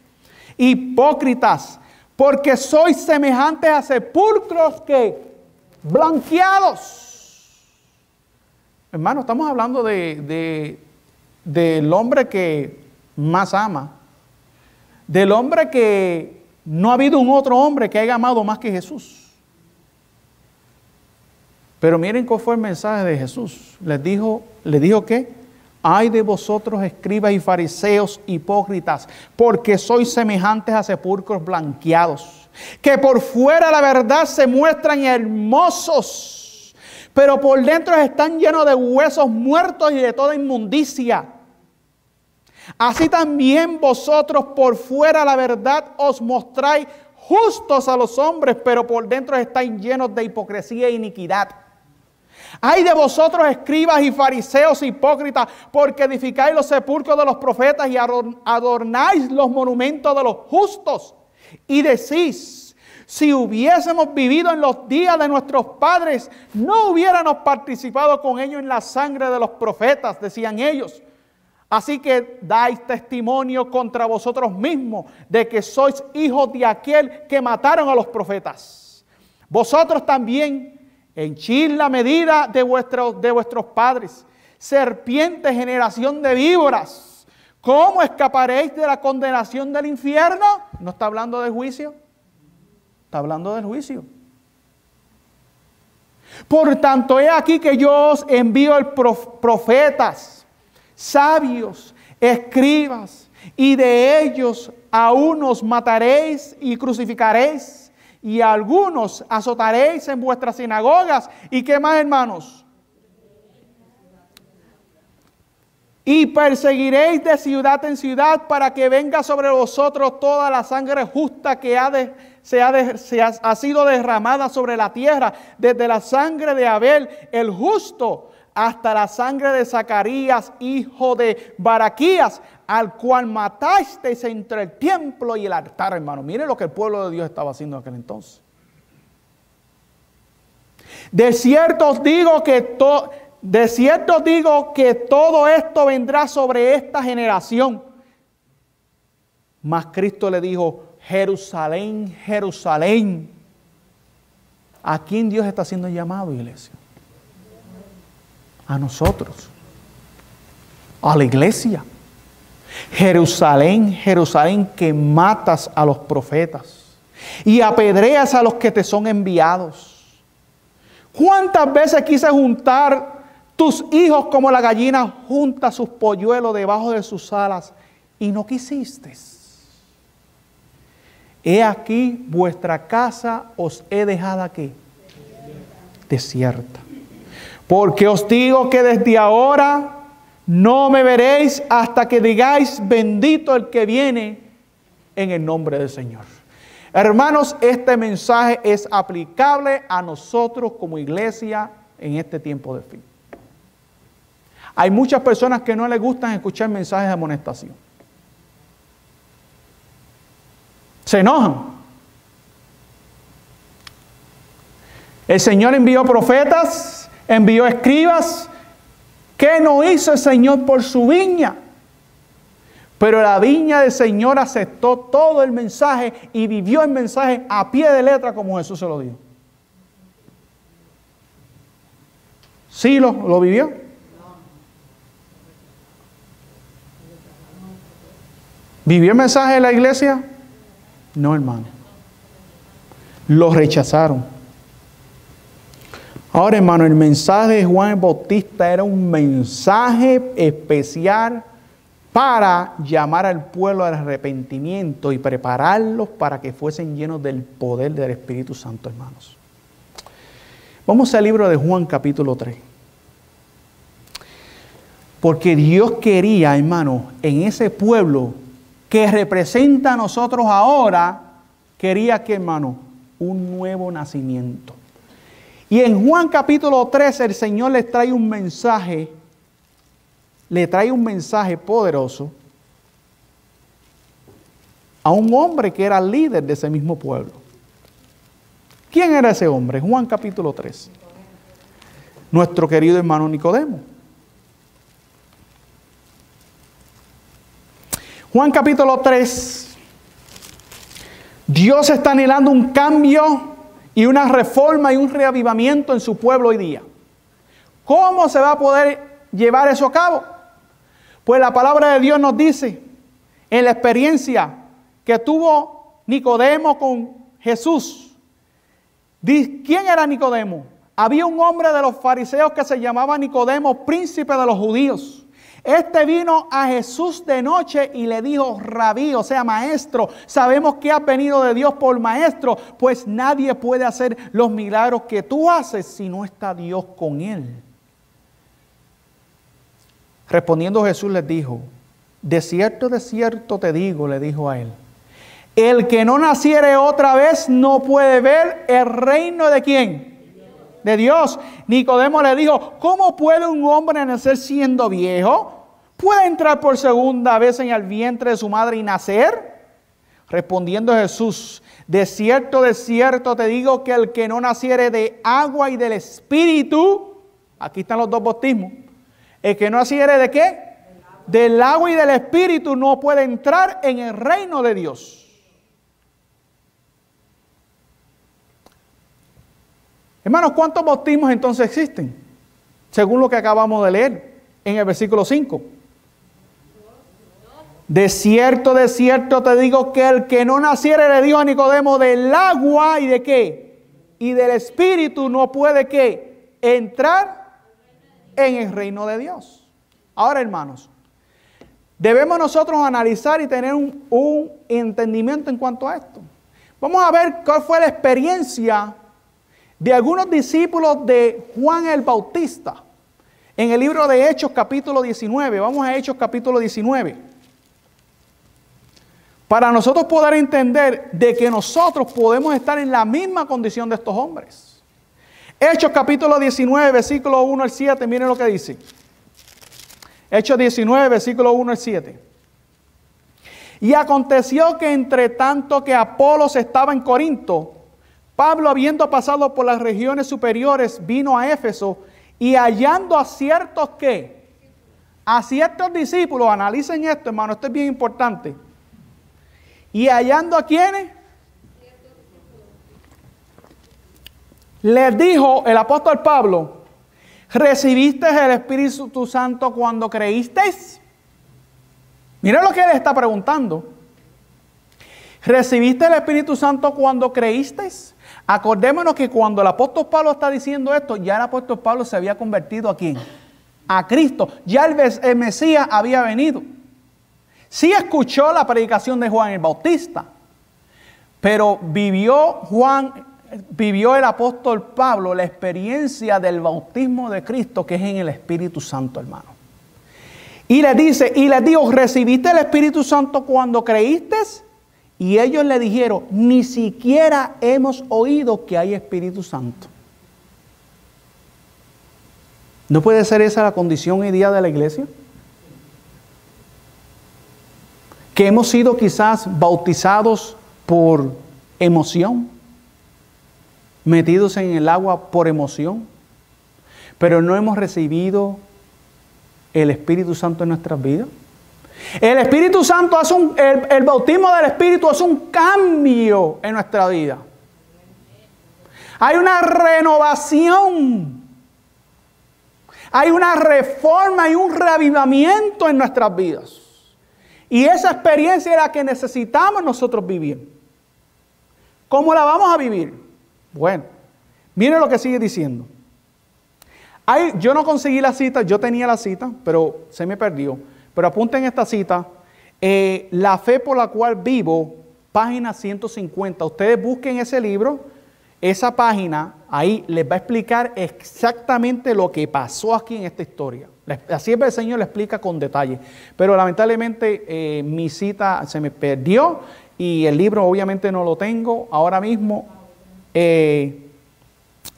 hipócritas, porque sois semejantes a sepulcros que blanqueados. Hermano, estamos hablando del hombre que más ama. Del hombre que no ha habido un otro hombre que haya amado más que Jesús. Pero miren cuál fue el mensaje de Jesús. Les dijo ¿qué? Ay de vosotros, escribas y fariseos hipócritas, porque sois semejantes a sepulcros blanqueados, que por fuera la verdad se muestran hermosos, pero por dentro están llenos de huesos muertos y de toda inmundicia. Así también vosotros por fuera la verdad os mostráis justos a los hombres, pero por dentro estáis llenos de hipocresía e iniquidad. Ay de vosotros, escribas y fariseos hipócritas, porque edificáis los sepulcros de los profetas y adornáis los monumentos de los justos. Y decís: si hubiésemos vivido en los días de nuestros padres, no hubiéramos participado con ellos en la sangre de los profetas, decían ellos. Así que dais testimonio contra vosotros mismos de que sois hijos de aquel que mataron a los profetas. Vosotros también henchid la medida de vuestros padres. Serpiente, generación de víboras, ¿cómo escaparéis de la condenación del infierno? ¿No está hablando del juicio? Está hablando del juicio. Por tanto, he aquí que yo os envío profetas, sabios, escribas, y de ellos a unos mataréis y crucificaréis, y a algunos azotaréis en vuestras sinagogas. ¿Y qué más, hermanos? Y perseguiréis de ciudad en ciudad, para que venga sobre vosotros toda la sangre justa que ha sido derramada sobre la tierra, desde la sangre de Abel el justo hasta la sangre de Zacarías, hijo de Baraquías, al cual matasteis entre el templo y el altar, hermano. Mire lo que el pueblo de Dios estaba haciendo en aquel entonces. De cierto os digo que todo esto vendrá sobre esta generación. Mas Cristo le dijo: Jerusalén, Jerusalén. ¿A quién Dios está haciendo llamado, iglesia? A nosotros, a la iglesia. Jerusalén, Jerusalén, que matas a los profetas y apedreas a los que te son enviados. ¿Cuántas veces quise juntar tus hijos como la gallina junta sus polluelos debajo de sus alas y no quisiste? He aquí vuestra casa os he dejado aquí desierta. Porque os digo que desde ahora no me veréis hasta que digáis bendito el que viene en el nombre del Señor. Hermanos, este mensaje es aplicable a nosotros como iglesia en este tiempo de fin. Hay muchas personas que no les gustan escuchar mensajes de amonestación. Se enojan. El Señor envió profetas, envió escribas. ¿Qué no hizo el Señor por su viña? Pero la viña del Señor aceptó todo el mensaje y vivió el mensaje a pie de letra como Jesús se lo dijo. ¿Sí lo vivió? ¿Vivió el mensaje de la iglesia? No, hermano. Lo rechazaron. Ahora, hermano, el mensaje de Juan el Bautista era un mensaje especial para llamar al pueblo al arrepentimiento y prepararlos para que fuesen llenos del poder del Espíritu Santo, hermanos. Vamos al libro de Juan capítulo 3. Porque Dios quería, hermano, en ese pueblo que representa a nosotros ahora, quería que, hermano, un nuevo nacimiento. Y en Juan capítulo 3 el Señor les trae un mensaje, poderoso a un hombre que era líder de ese mismo pueblo. ¿Quién era ese hombre? Juan capítulo 3. Nuestro querido hermano Nicodemo. Juan capítulo 3. Dios está anhelando un cambio y una reforma y un reavivamiento en su pueblo hoy día. ¿Cómo se va a poder llevar eso a cabo? Pues la palabra de Dios nos dice, en la experiencia que tuvo Nicodemo con Jesús. ¿Quién era Nicodemo? Había un hombre de los fariseos que se llamaba Nicodemo, príncipe de los judíos. Este vino a Jesús de noche y le dijo, Rabí, o sea, maestro, sabemos que has venido de Dios por maestro, pues nadie puede hacer los milagros que tú haces si no está Dios con él. Respondiendo Jesús les dijo, de cierto te digo, le dijo a él, el que no naciere otra vez no puede ver el reino de ¿quién? De Dios. Nicodemo le dijo, ¿cómo puede un hombre nacer siendo viejo? ¿Puede entrar por segunda vez en el vientre de su madre y nacer? Respondiendo Jesús, de cierto te digo que el que no naciere de agua y del Espíritu, aquí están los dos bautismos, el que no naciere ¿de qué? Del agua y del Espíritu no puede entrar en el reino de Dios. Hermanos, ¿cuántos bautismos entonces existen? Según lo que acabamos de leer en el versículo 5. De cierto te digo que el que no naciere, le dijo a Nicodemo, del agua y de qué? Y del Espíritu no puede ¿qué? Entrar en el reino de Dios. Ahora, hermanos, debemos nosotros analizar y tener un entendimiento en cuanto a esto. Vamos a ver cuál fue la experiencia de algunos discípulos de Juan el Bautista. En el libro de Hechos capítulo 19. Vamos a Hechos capítulo 19. Para nosotros poder entender de que nosotros podemos estar en la misma condición de estos hombres. Hechos capítulo 19, versículo 1 al 7. Miren lo que dice. Hechos 19, versículo 1 al 7. Y aconteció que entre tanto que Apolos estaba en Corinto, Pablo, habiendo pasado por las regiones superiores, vino a Éfeso y hallando a ciertos ¿qué? A ciertos discípulos, analicen esto, hermano, esto es bien importante. Y hallando a ¿quiénes? Les dijo el apóstol Pablo, ¿recibiste el Espíritu Santo cuando creísteis? Miren lo que él está preguntando. ¿Recibiste el Espíritu Santo cuando creísteis? Acordémonos que cuando el apóstol Pablo está diciendo esto, ya el apóstol Pablo se había convertido ¿a quién? A Cristo. Ya el Mesías había venido. Sí escuchó la predicación de Juan el Bautista, pero vivió el apóstol Pablo la experiencia del bautismo de Cristo, que es en el Espíritu Santo, hermano. Y les dijo, ¿recibiste el Espíritu Santo cuando creíste? Y ellos le dijeron, ni siquiera hemos oído que hay Espíritu Santo. ¿No puede ser esa la condición hoy día de la iglesia? Que hemos sido quizás bautizados por emoción, metidos en el agua por emoción, pero no hemos recibido el Espíritu Santo en nuestras vidas. El Espíritu Santo hace el bautismo del Espíritu hace un cambio en nuestra vida. Hay una renovación. Hay una reforma y un reavivamiento en nuestras vidas. Y esa experiencia es la que necesitamos nosotros vivir. ¿Cómo la vamos a vivir? Bueno, miren lo que sigue diciendo. Yo no conseguí la cita, yo tenía la cita, pero se me perdió. Pero apunten esta cita, La fe por la cual vivo, página 150. Ustedes busquen ese libro, esa página, ahí les va a explicar exactamente lo que pasó aquí en esta historia. Así el Señor le explica con detalle. Pero lamentablemente mi cita se me perdió y el libro obviamente no lo tengo ahora mismo.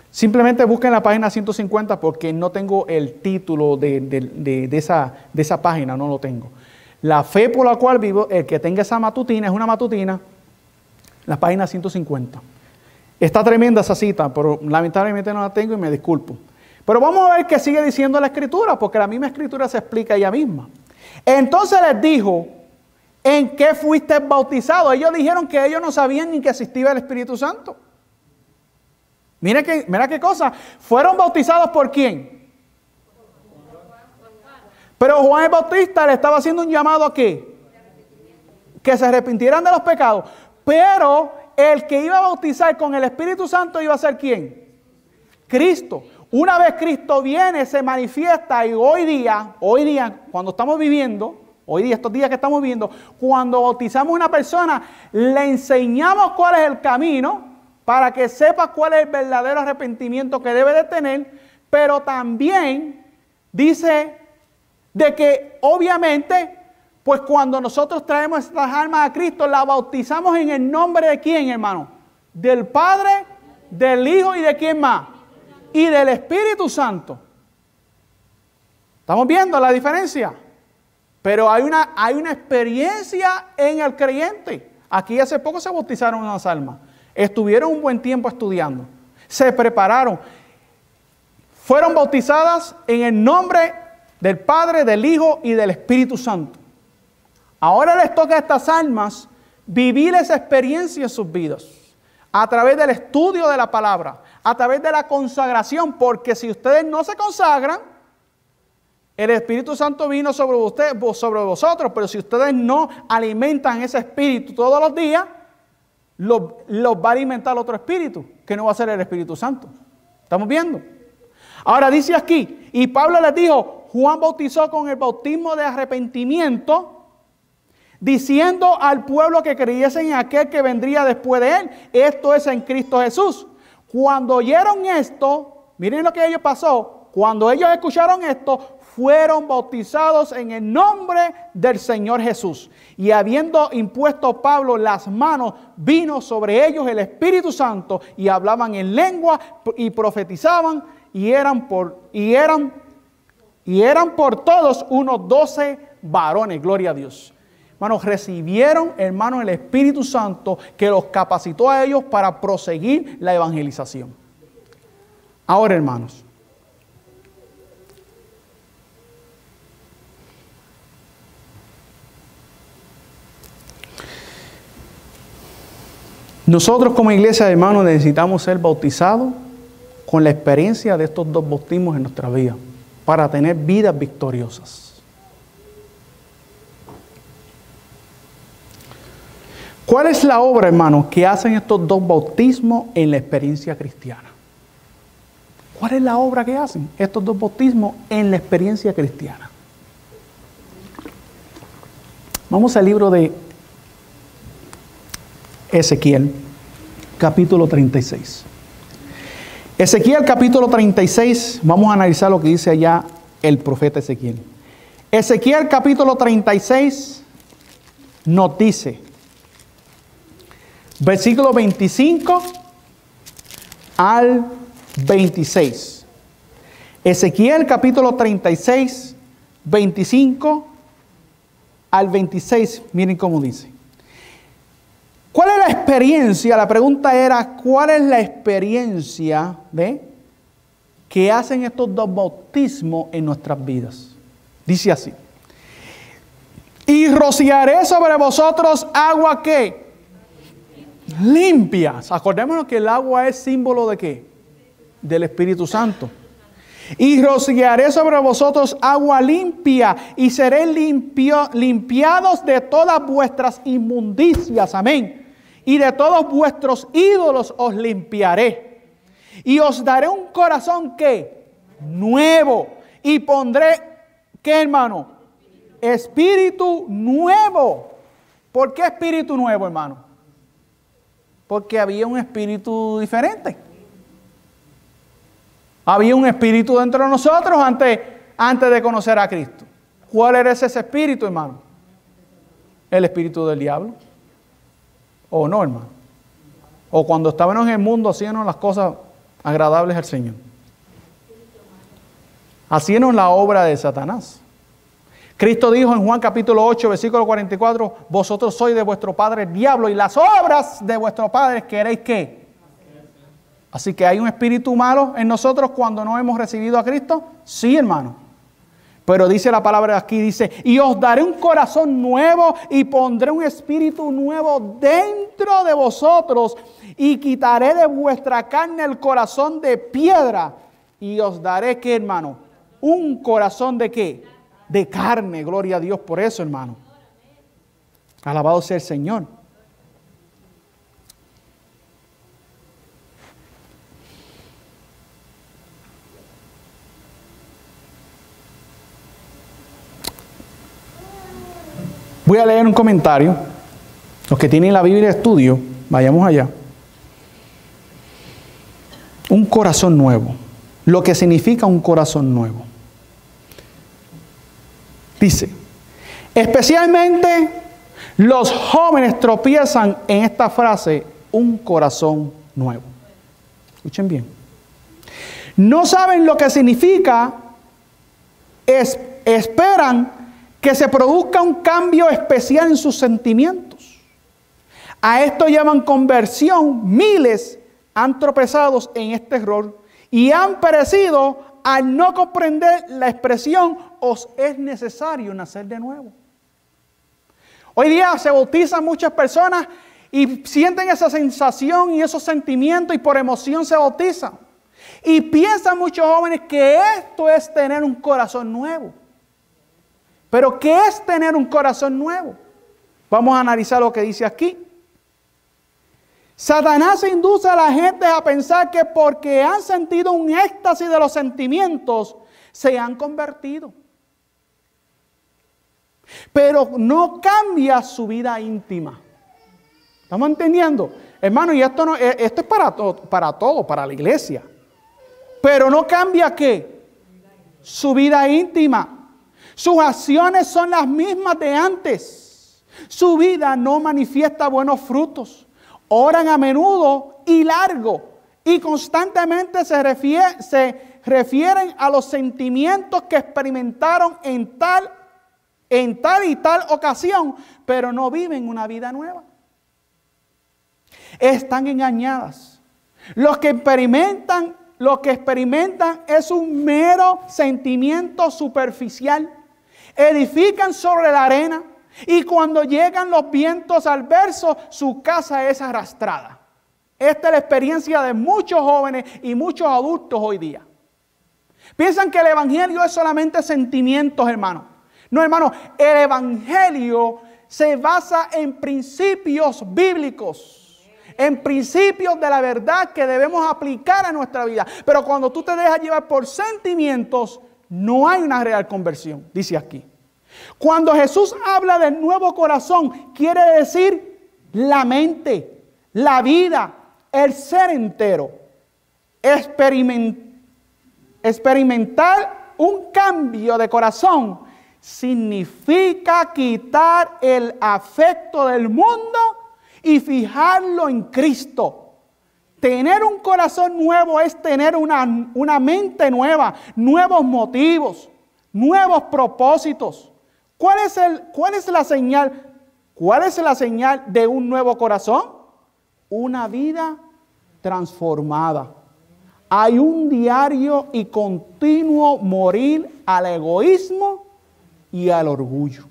Simplemente busquen la página 150 porque no tengo el título de esa página, no lo tengo. La fe por la cual vivo, el que tenga esa matutina, es una matutina, la página 150. Está tremenda esa cita, pero lamentablemente no la tengo y me disculpo. Pero vamos a ver qué sigue diciendo la Escritura, porque la misma Escritura se explica ella misma. Entonces les dijo, ¿en qué fuiste bautizado? Ellos dijeron que ellos no sabían ni que existía el Espíritu Santo. Mira qué cosa. ¿Fueron bautizados por quién? Pero Juan el Bautista le estaba haciendo un llamado ¿a qué? Que se arrepintieran de los pecados. Pero el que iba a bautizar con el Espíritu Santo iba a ser ¿quién? Cristo. Una vez Cristo viene, se manifiesta y hoy día, cuando estamos viviendo, estos días que estamos viviendo, cuando bautizamos a una persona, le enseñamos cuál es el camino para que sepa cuál es el verdadero arrepentimiento que debe de tener, pero también dice de que obviamente, pues cuando nosotros traemos estas almas a Cristo, la bautizamos en el nombre de ¿quién, hermano? Del Padre, del Hijo y de ¿quién más? Y del Espíritu Santo. ¿Estamos viendo la diferencia? Pero hay una experiencia en el creyente. Aquí hace poco se bautizaron unas almas. Estuvieron un buen tiempo estudiando. Se prepararon. Fueron bautizadas en el nombre del Padre, del Hijo y del Espíritu Santo. Ahora les toca a estas almas vivir esa experiencia en sus vidas. A través del estudio de la palabra. A través de la consagración. Porque si ustedes no se consagran, el Espíritu Santo vino sobre vosotros. Pero si ustedes no alimentan ese Espíritu todos los días, los va a alimentar otro espíritu, que no va a ser el Espíritu Santo. ¿Estamos viendo? Ahora dice aquí, y Pablo les dijo, Juan bautizó con el bautismo de arrepentimiento, diciendo al pueblo que creyesen en aquel que vendría después de él. Esto es en Cristo Jesús. Cuando oyeron esto, miren lo que ellos pasó. Cuando ellos escucharon esto, fueron bautizados en el nombre del Señor Jesús. Y habiendo impuesto Pablo las manos, vino sobre ellos el Espíritu Santo y hablaban en lengua y profetizaban y eran por todos unos 12 varones. Gloria a Dios. Hermanos, recibieron, hermanos, el Espíritu Santo que los capacitó a ellos para proseguir la evangelización. Ahora, hermanos, nosotros como iglesia, hermanos, necesitamos ser bautizados con la experiencia de estos dos bautismos en nuestra vida para tener vidas victoriosas. ¿Cuál es la obra, hermano, que hacen estos dos bautismos en la experiencia cristiana? ¿Cuál es la obra que hacen estos dos bautismos en la experiencia cristiana? Vamos al libro de Ezequiel, capítulo 36. Ezequiel, capítulo 36, vamos a analizar lo que dice allá el profeta Ezequiel. Ezequiel, capítulo 36, nos dice, versículo 25 al 26. Ezequiel, capítulo 36, 25 al 26, miren cómo dice. ¿Cuál es la experiencia? La pregunta era, ¿cuál es la experiencia que hacen estos dos bautismos en nuestras vidas? Dice así. Y rociaré sobre vosotros agua ¿qué? Limpia. Acordémonos que el agua es símbolo ¿de qué? Del Espíritu Santo. Y rociaré sobre vosotros agua limpia y seréis limpiados de todas vuestras inmundicias. Amén. Y de todos vuestros ídolos os limpiaré. Y os daré un corazón ¿qué? Nuevo. Y pondré, ¿qué, hermano? Espíritu nuevo. ¿Por qué espíritu nuevo, hermano? Porque había un espíritu diferente. Había un espíritu dentro de nosotros antes de conocer a Cristo. ¿Cuál era ese espíritu, hermano? El espíritu del diablo. ¿O no, hermano? O cuando estábamos en el mundo hacíamos las cosas agradables al Señor. Hacíamos la obra de Satanás. Cristo dijo en Juan capítulo 8, versículo 44, vosotros sois de vuestro padre el diablo y las obras de vuestro padre queréis ¿qué? Así que hay un espíritu malo en nosotros cuando no hemos recibido a Cristo. Sí, hermano. Pero dice la palabra aquí, dice, y os daré un corazón nuevo y pondré un espíritu nuevo dentro de vosotros y quitaré de vuestra carne el corazón de piedra y os daré, ¿qué, hermano? Un corazón de ¿qué? De carne. Gloria a Dios por eso, hermano. Alabado sea el Señor. Voy a leer un comentario. Los que tienen la Biblia de estudio, vayamos allá. Un corazón nuevo. Lo que significa un corazón nuevo. Dice, especialmente los jóvenes tropiezan en esta frase, un corazón nuevo. Escuchen bien. No saben lo que significa, esperan que se produzca un cambio especial en sus sentimientos. A esto llaman conversión. Miles han tropezado en este error y han perecido al no comprender la expresión, os es necesario nacer de nuevo. Hoy día se bautizan muchas personas y sienten esa sensación y esos sentimientos y por emoción se bautizan. Y piensan muchos jóvenes que esto es tener un corazón nuevo. Pero ¿qué es tener un corazón nuevo? Vamos a analizar lo que dice aquí. Satanás induce a la gente a pensar que porque han sentido un éxtasis de los sentimientos, se han convertido. Pero no cambia su vida íntima. ¿Estamos entendiendo? Hermano, y esto es para todo, para la iglesia. Pero no cambia ¿qué? Su vida íntima. Sus acciones son las mismas de antes. Su vida no manifiesta buenos frutos. Oran a menudo y largo. Y constantemente se refieren a los sentimientos que experimentaron en tal y tal ocasión. Pero no viven una vida nueva. Están engañadas. Lo que experimentan es un mero sentimiento superficial. Edifican sobre la arena y cuando llegan los vientos adversos, su casa es arrastrada. Esta es la experiencia de muchos jóvenes y muchos adultos hoy día. Piensan que el evangelio es solamente sentimientos, hermano. No, hermano, el evangelio se basa en principios bíblicos, en principios de la verdad que debemos aplicar a nuestra vida. Pero cuando tú te dejas llevar por sentimientos, no hay una real conversión, dice aquí. Cuando Jesús habla del nuevo corazón, quiere decir la mente, la vida, el ser entero. Experimentar un cambio de corazón significa quitar el afecto del mundo y fijarlo en Cristo. Tener un corazón nuevo es tener una mente nueva, nuevos motivos, nuevos propósitos. ¿Cuál es la señal? ¿Cuál es la señal de un nuevo corazón? Una vida transformada. Hay un diario y continuo morir al egoísmo y al orgullo.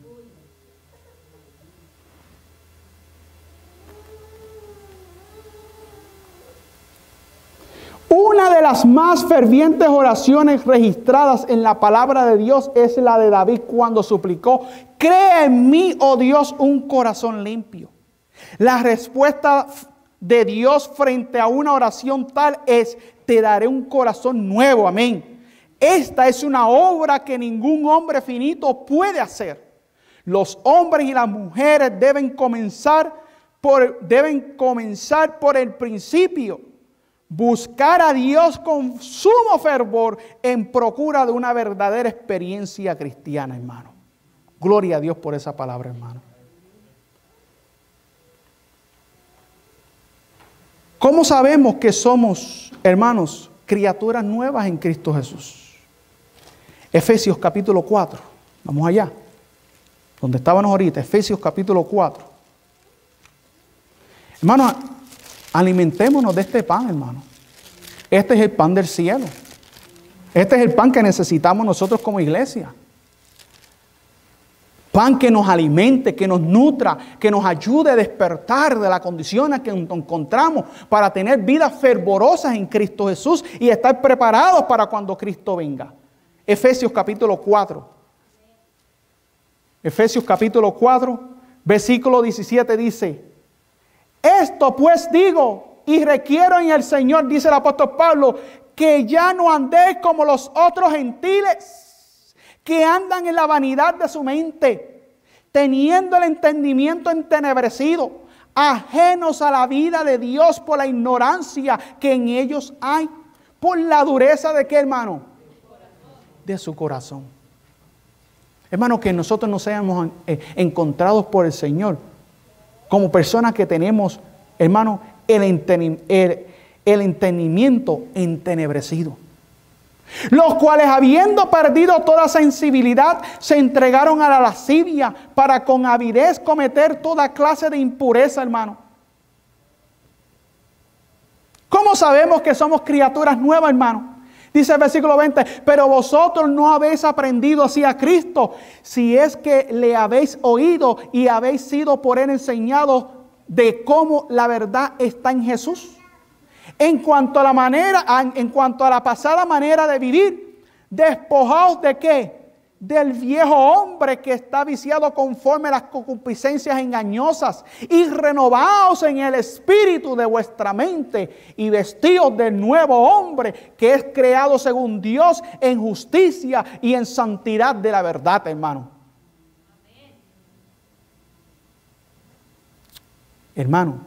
Una de las más fervientes oraciones registradas en la palabra de Dios es la de David cuando suplicó: crea en mí, oh Dios, un corazón limpio. La respuesta de Dios frente a una oración tal es: te daré un corazón nuevo, amén. Esta es una obra que ningún hombre finito puede hacer. Los hombres y las mujeres deben comenzar por el principio. Buscar a Dios con sumo fervor en procura de una verdadera experiencia cristiana, hermano. Gloria a Dios por esa palabra, hermano. ¿Cómo sabemos que somos, hermanos, criaturas nuevas en Cristo Jesús? Efesios capítulo 4. Vamos allá. Donde estábamos ahorita. Efesios capítulo 4. Hermanos, alimentémonos de este pan, hermano. Este es el pan del cielo. Este es el pan que necesitamos nosotros como iglesia. Pan que nos alimente, que nos nutra, que nos ayude a despertar de la condición en que nos encontramos para tener vidas fervorosas en Cristo Jesús y estar preparados para cuando Cristo venga. Efesios capítulo 4. Efesios capítulo 4, versículo 17 dice: esto pues digo y requiero en el Señor, dice el apóstol Pablo, que ya no andéis como los otros gentiles, que andan en la vanidad de su mente, teniendo el entendimiento entenebrecido, ajenos a la vida de Dios por la ignorancia que en ellos hay, por la dureza de ¿qué, hermano? De su corazón. Hermano, que nosotros nos hayamos encontrados por el Señor como personas que tenemos, hermano, el entendimiento entenebrecido. Los cuales, habiendo perdido toda sensibilidad, se entregaron a la lascivia para con avidez cometer toda clase de impureza, hermano. ¿Cómo sabemos que somos criaturas nuevas, hermano? Dice el versículo 20, pero vosotros no habéis aprendido así a Cristo, si es que le habéis oído y habéis sido por él enseñados de cómo la verdad está en Jesús. En cuanto a la pasada manera de vivir, despojaos de ¿qué? Del viejo hombre que está viciado conforme a las concupiscencias engañosas, y renovaos en el espíritu de vuestra mente y vestíos del nuevo hombre que es creado según Dios en justicia y en santidad de la verdad, hermano. Amén. Hermano,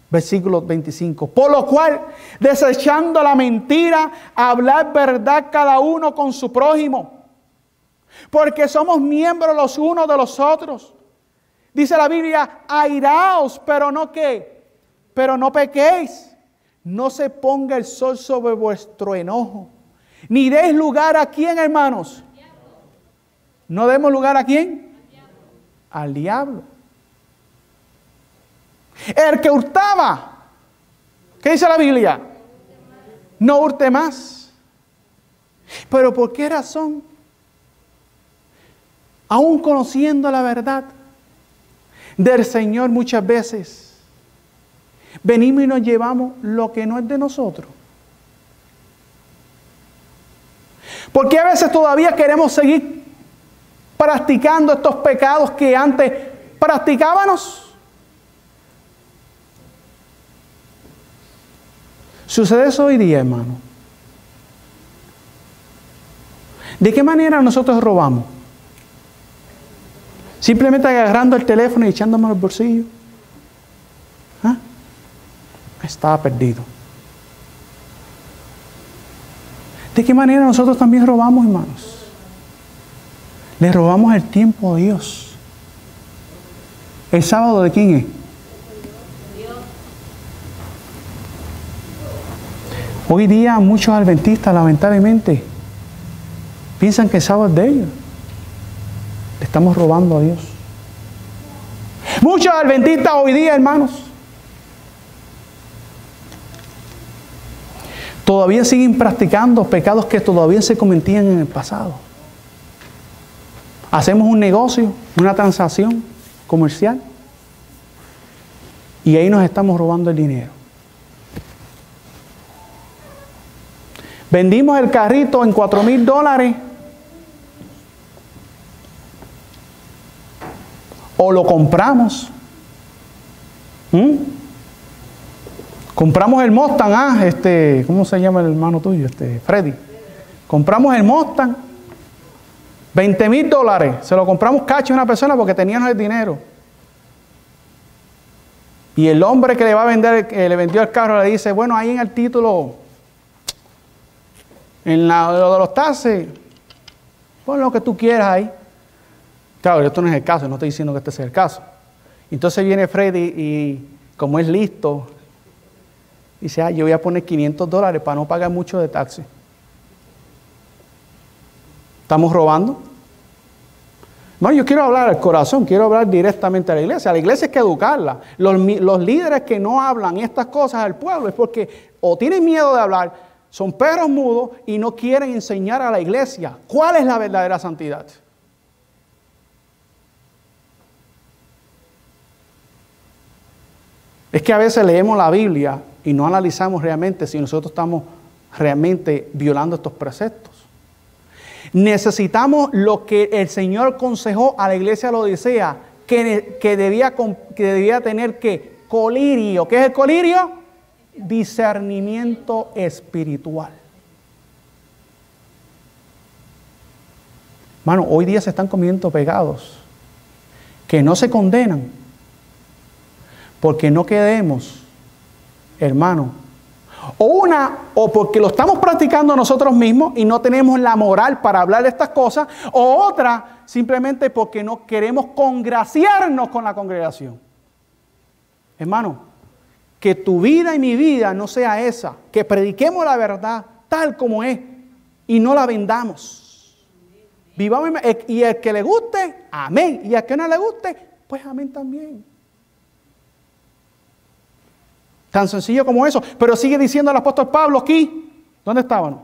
versículo 25. Por lo cual, desechando la mentira, hablad verdad cada uno con su prójimo, porque somos miembros los unos de los otros. Dice la Biblia: airaos, pero no ¿qué? Pero no pequéis. No se ponga el sol sobre vuestro enojo, ni deis lugar a ¿quién, hermanos? ¿No demos lugar a quién? Al diablo. El que hurtaba, ¿qué dice la Biblia? No hurte más. ¿Pero por qué razón? Aún conociendo la verdad del Señor, muchas veces venimos y nos llevamos lo que no es de nosotros. Porque a veces todavía queremos seguir practicando estos pecados que antes practicábamos. Sucede eso hoy día, hermano. ¿De qué manera nosotros robamos? Simplemente agarrando el teléfono y echándome al bolsillo. ¿Ah? Estaba perdido. ¿De qué manera nosotros también robamos, hermanos? Le robamos el tiempo a Dios. ¿El sábado de quién es? Hoy día muchos adventistas, lamentablemente, piensan que el sábado es de ellos. Le estamos robando a Dios. Muchos adventistas hoy día, hermanos, todavía siguen practicando pecados que todavía se cometían en el pasado. Hacemos un negocio, una transacción comercial, y ahí nos estamos robando el dinero. Vendimos el carrito en $4,000 o lo compramos. Compramos el Mustang, ¿cómo se llama el hermano tuyo? Freddy. Compramos el Mustang, $20,000. Se lo compramos cash a una persona porque teníamos el dinero. Y el hombre que le va a vender, le vendió el carro, le dice, bueno, ahí en el título, en lo de los taxes, pon lo que tú quieras ahí. Claro, esto no es el caso, no estoy diciendo que este sea el caso. Entonces viene Freddy y como es listo, dice, yo voy a poner $500 para no pagar mucho de taxi. ¿Estamos robando? No, yo quiero hablar al corazón, quiero hablar directamente a la iglesia. A la iglesia hay que educarla. Los líderes que no hablan estas cosas al pueblo es porque o tienen miedo de hablar, son perros mudos y no quieren enseñar a la iglesia cuál es la verdadera santidad. Es que a veces leemos la Biblia y no analizamos realmente si nosotros estamos realmente violando estos preceptos. Necesitamos lo que el Señor aconsejó a la iglesia de la Odisea, que debía tener ¿qué? Colirio. ¿Qué es el colirio? Discernimiento espiritual. Hermano, hoy día se están comiendo pecados que no se condenan porque no quedemos, hermano, o porque lo estamos practicando nosotros mismos y no tenemos la moral para hablar de estas cosas, o otra, simplemente porque no queremos congraciarnos con la congregación. Hermano, que tu vida y mi vida no sea esa, que prediquemos la verdad tal como es y no la vendamos. Vivamos y el que le guste, amén, y al que no le guste, pues amén también. Tan sencillo como eso. Pero sigue diciendo el apóstol Pablo aquí. ¿Dónde estaban?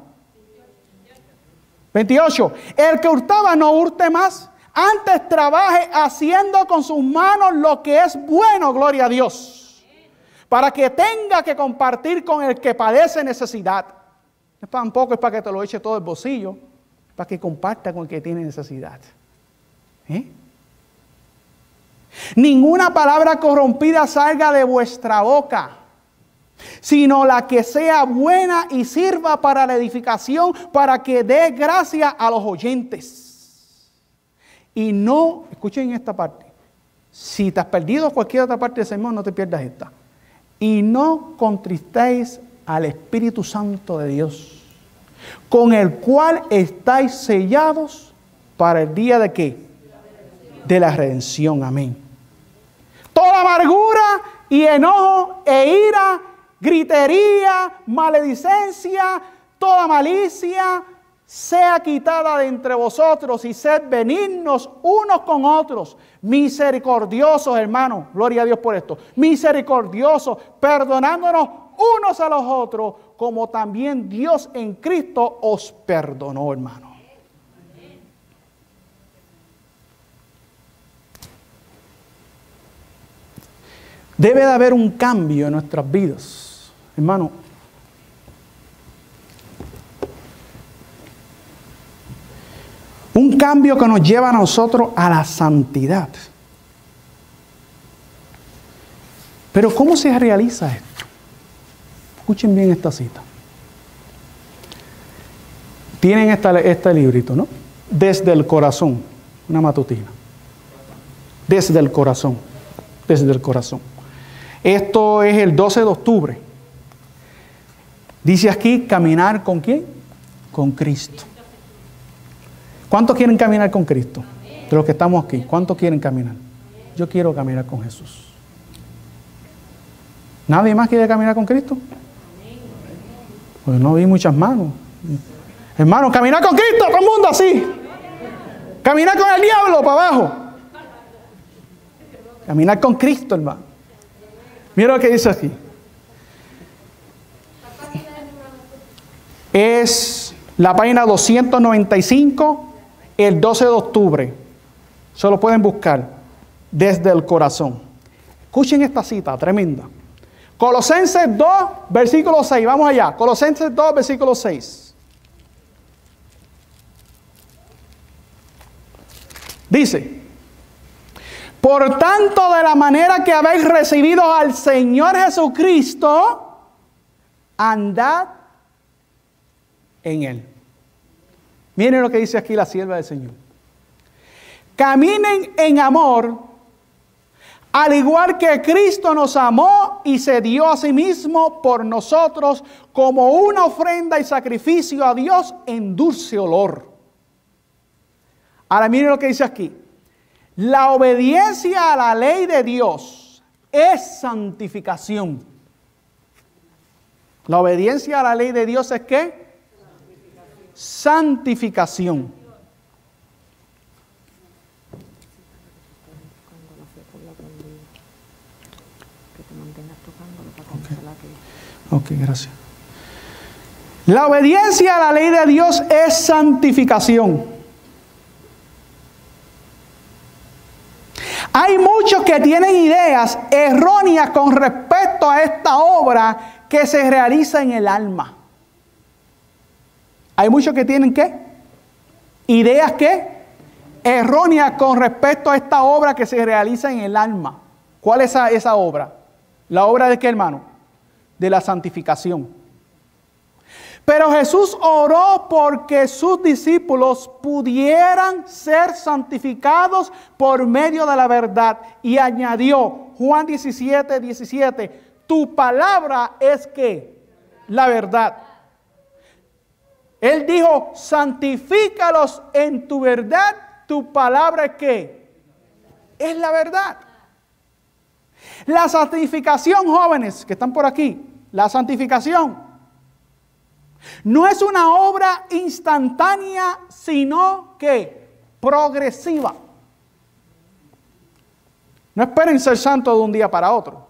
28. El que hurtaba no hurte más. Antes trabaje haciendo con sus manos lo que es bueno, gloria a Dios. Para que tenga que compartir con el que padece necesidad. Tampoco es para que te lo eche todo el bolsillo. Para que comparta con el que tiene necesidad. Ninguna palabra corrompida salga de vuestra boca, sino la que sea buena y sirva para la edificación, para que dé gracia a los oyentes. Y no, escuchen esta parte, si te has perdido cualquier otra parte del sermón, no te pierdas esta. Y no contristéis al Espíritu Santo de Dios, con el cual estáis sellados para el día de ¿qué? De la redención, amén. Toda amargura y enojo e ira, gritería, maledicencia, toda malicia, sea quitada de entre vosotros y sed benignos unos con otros, misericordiosos, hermanos, gloria a Dios por esto, misericordiosos, perdonándonos unos a los otros, como también Dios en Cristo os perdonó, hermano. Debe de haber un cambio en nuestras vidas, hermano. Un cambio que nos lleva a nosotros a la santidad. Pero ¿cómo se realiza esto? Escuchen bien esta cita. Tienen este librito, ¿no? Desde el corazón, una matutina. Desde el corazón, desde el corazón. Esto es el 12 de octubre. Dice aquí, caminar ¿con quién? Con Cristo. ¿Cuántos quieren caminar con Cristo? De los que estamos aquí, ¿cuántos quieren caminar? Yo quiero caminar con Jesús. ¿Nadie más quiere caminar con Cristo? Pues no vi muchas manos. Hermano, caminar con Cristo, todo el mundo así. Caminar con el diablo para abajo. Caminar con Cristo, hermano. Mira lo que dice aquí. Es la página 295, el 12 de octubre. Se lo pueden buscar. Desde el corazón. Escuchen esta cita, tremenda. Colosenses 2, versículo 6. Vamos allá. Colosenses 2, versículo 6. Dice: por tanto, de la manera que habéis recibido al Señor Jesucristo, andad en Él. Miren lo que dice aquí la sierva del Señor. Caminen en amor, al igual que Cristo nos amó y se dio a sí mismo por nosotros como una ofrenda y sacrificio a Dios en dulce olor. Ahora miren lo que dice aquí. La obediencia a la ley de Dios es santificación. La obediencia a la ley de Dios es ¿qué? Santificación. Ok, gracias. La obediencia a la ley de Dios es santificación. Hay muchos que tienen ideas erróneas con respecto a esta obra que se realiza en el alma. Hay muchos que tienen ¿qué? Ideas ¿qué? Erróneas con respecto a esta obra que se realiza en el alma. ¿Cuál es esa obra? ¿La obra de qué, hermano? De la santificación. Pero Jesús oró porque sus discípulos pudieran ser santificados por medio de la verdad. Y añadió, Juan 17, 17, tu palabra es ¿qué? La verdad. Él dijo, santifícalos en tu verdad, tu palabra es ¿qué? Es la verdad. La santificación, jóvenes que están por aquí, la santificación no es una obra instantánea, sino que progresiva. No esperen ser santos de un día para otro.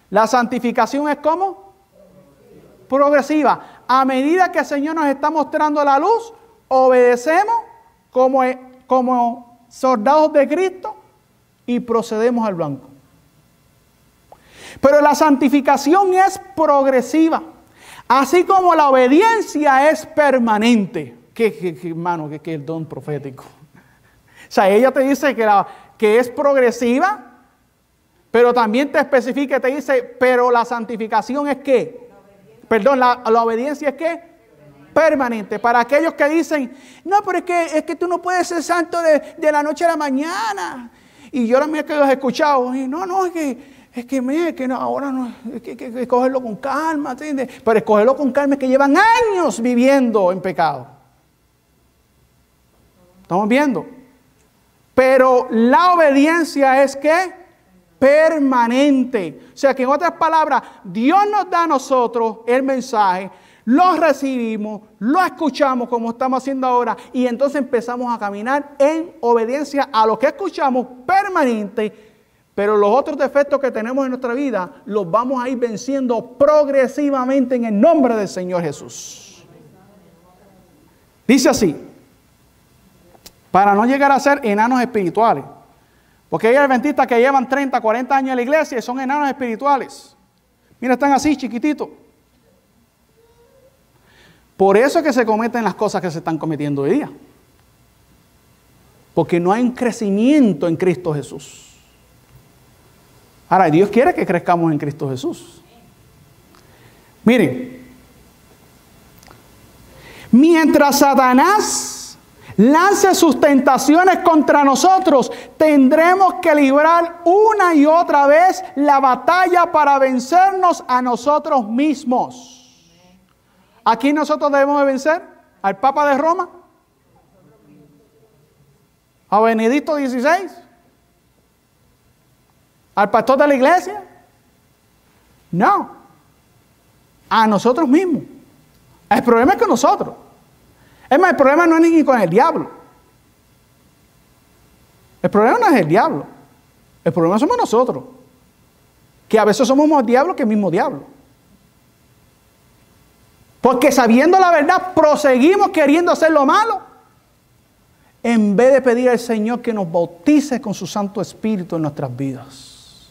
La santificación es ¿cómo? Progresiva. A medida que el Señor nos está mostrando la luz, obedecemos como soldados de Cristo y procedemos al blanco. Pero la santificación es progresiva. Así como la obediencia es permanente. Hermano, que el don profético. O sea, ella te dice que es progresiva, pero también te especifica y te dice, pero la santificación es ¿qué? Perdón, la obediencia es ¿qué? Permanente. Para aquellos que dicen, no, pero es que tú no puedes ser santo de la noche a la mañana. Y yo también que los he escuchado. Y no, es que no, ahora no, es que escogerlo con calma, ¿entiendes? Pero escogerlo con calma es que llevan años viviendo en pecado. ¿Estamos viendo? Pero la obediencia es ¿qué? Permanente. O sea que en otras palabras, Dios nos da a nosotros el mensaje, lo recibimos, lo escuchamos como estamos haciendo ahora y entonces empezamos a caminar en obediencia a lo que escuchamos permanente. Pero los otros defectos que tenemos en nuestra vida los vamos a ir venciendo progresivamente en el nombre del Señor Jesús. Dice así, para no llegar a ser enanos espirituales. Porque hay adventistas que llevan 30, 40 años en la iglesia y son enanos espirituales. Mira, están así, chiquititos. Por eso es que se cometen las cosas que se están cometiendo hoy día. Porque no hay un crecimiento en Cristo Jesús. Ahora, Dios quiere que crezcamos en Cristo Jesús. Miren, mientras Satanás lance sus tentaciones contra nosotros, tendremos que librar una y otra vez la batalla para vencernos a nosotros mismos. ¿A quién nosotros debemos de vencer? ¿Al Papa de Roma? ¿A Benedicto XVI? ¿Al pastor de la iglesia? No. A nosotros mismos. El problema es con nosotros. Es más, el problema no es ni con el diablo. El problema no es el diablo. El problema somos nosotros. Que a veces somos más diablos que el mismo diablo. Porque sabiendo la verdad, proseguimos queriendo hacer lo malo, en vez de pedir al Señor que nos bautice con su Santo Espíritu en nuestras vidas.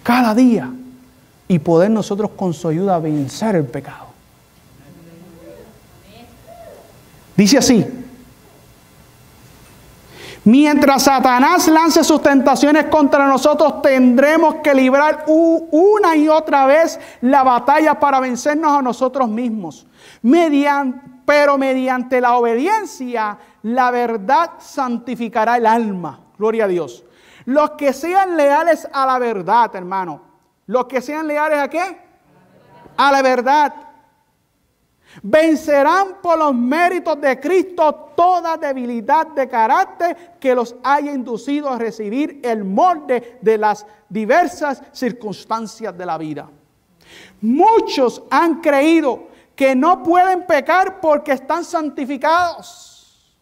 Cada día. Y poder nosotros con su ayuda vencer el pecado. Dice así: mientras Satanás lance sus tentaciones contra nosotros, tendremos que librar una y otra vez la batalla para vencernos a nosotros mismos. Pero mediante la obediencia, la verdad santificará el alma. Gloria a Dios. Los que sean leales a la verdad, hermano. Los que sean leales ¿a qué? A la verdad. Vencerán por los méritos de Cristo toda debilidad de carácter que los haya inducido a recibir el molde de las diversas circunstancias de la vida. Muchos han creído que no pueden pecar porque están santificados.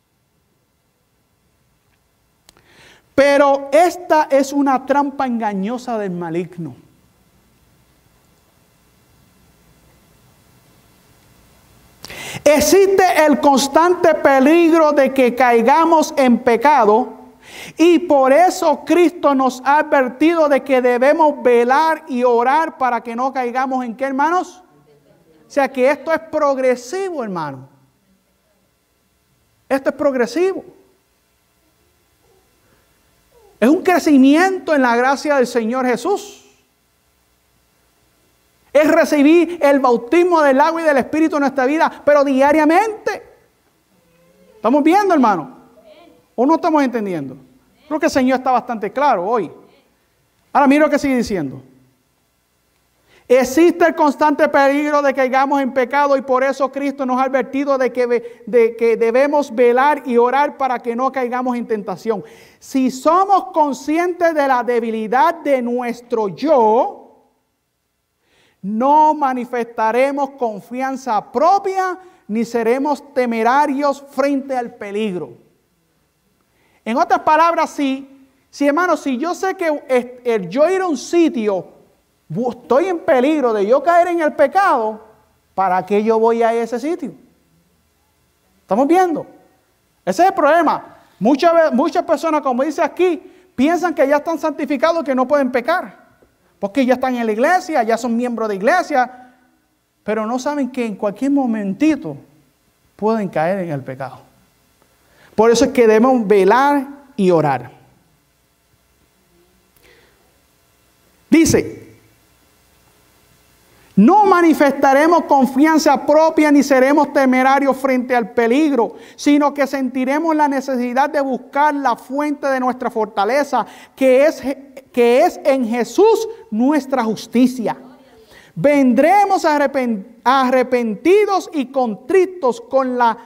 Pero esta es una trampa engañosa del maligno. Existe el constante peligro de que caigamos en pecado y por eso Cristo nos ha advertido de que debemos velar y orar para que no caigamos en ¿qué, hermanos? O sea que esto es progresivo, hermano. Esto es progresivo. Es un crecimiento en la gracia del Señor Jesús. Es recibir el bautismo del agua y del Espíritu en nuestra vida, pero diariamente. ¿Estamos viendo, hermano? ¿O no estamos entendiendo? Creo que el Señor está bastante claro hoy. Ahora mira lo que sigue diciendo. Existe el constante peligro de que caigamos en pecado y por eso Cristo nos ha advertido de que debemos velar y orar para que no caigamos en tentación. Si somos conscientes de la debilidad de nuestro yo, no manifestaremos confianza propia ni seremos temerarios frente al peligro. En otras palabras, si hermano, si yo sé que el yo ir a un sitio, estoy en peligro de yo caer en el pecado, ¿para qué yo voy a ese sitio? ¿Estamos viendo? Ese es el problema. Muchas personas, como dice aquí, piensan que ya están santificados y que no pueden pecar. Porque ya están en la iglesia, ya son miembros de iglesia, pero no saben que en cualquier momentito pueden caer en el pecado. Por eso es que debemos velar y orar. Dice, no manifestaremos confianza propia ni seremos temerarios frente al peligro, sino que sentiremos la necesidad de buscar la fuente de nuestra fortaleza, que es en Jesús nuestra justicia. Vendremos arrepentidos y contritos con la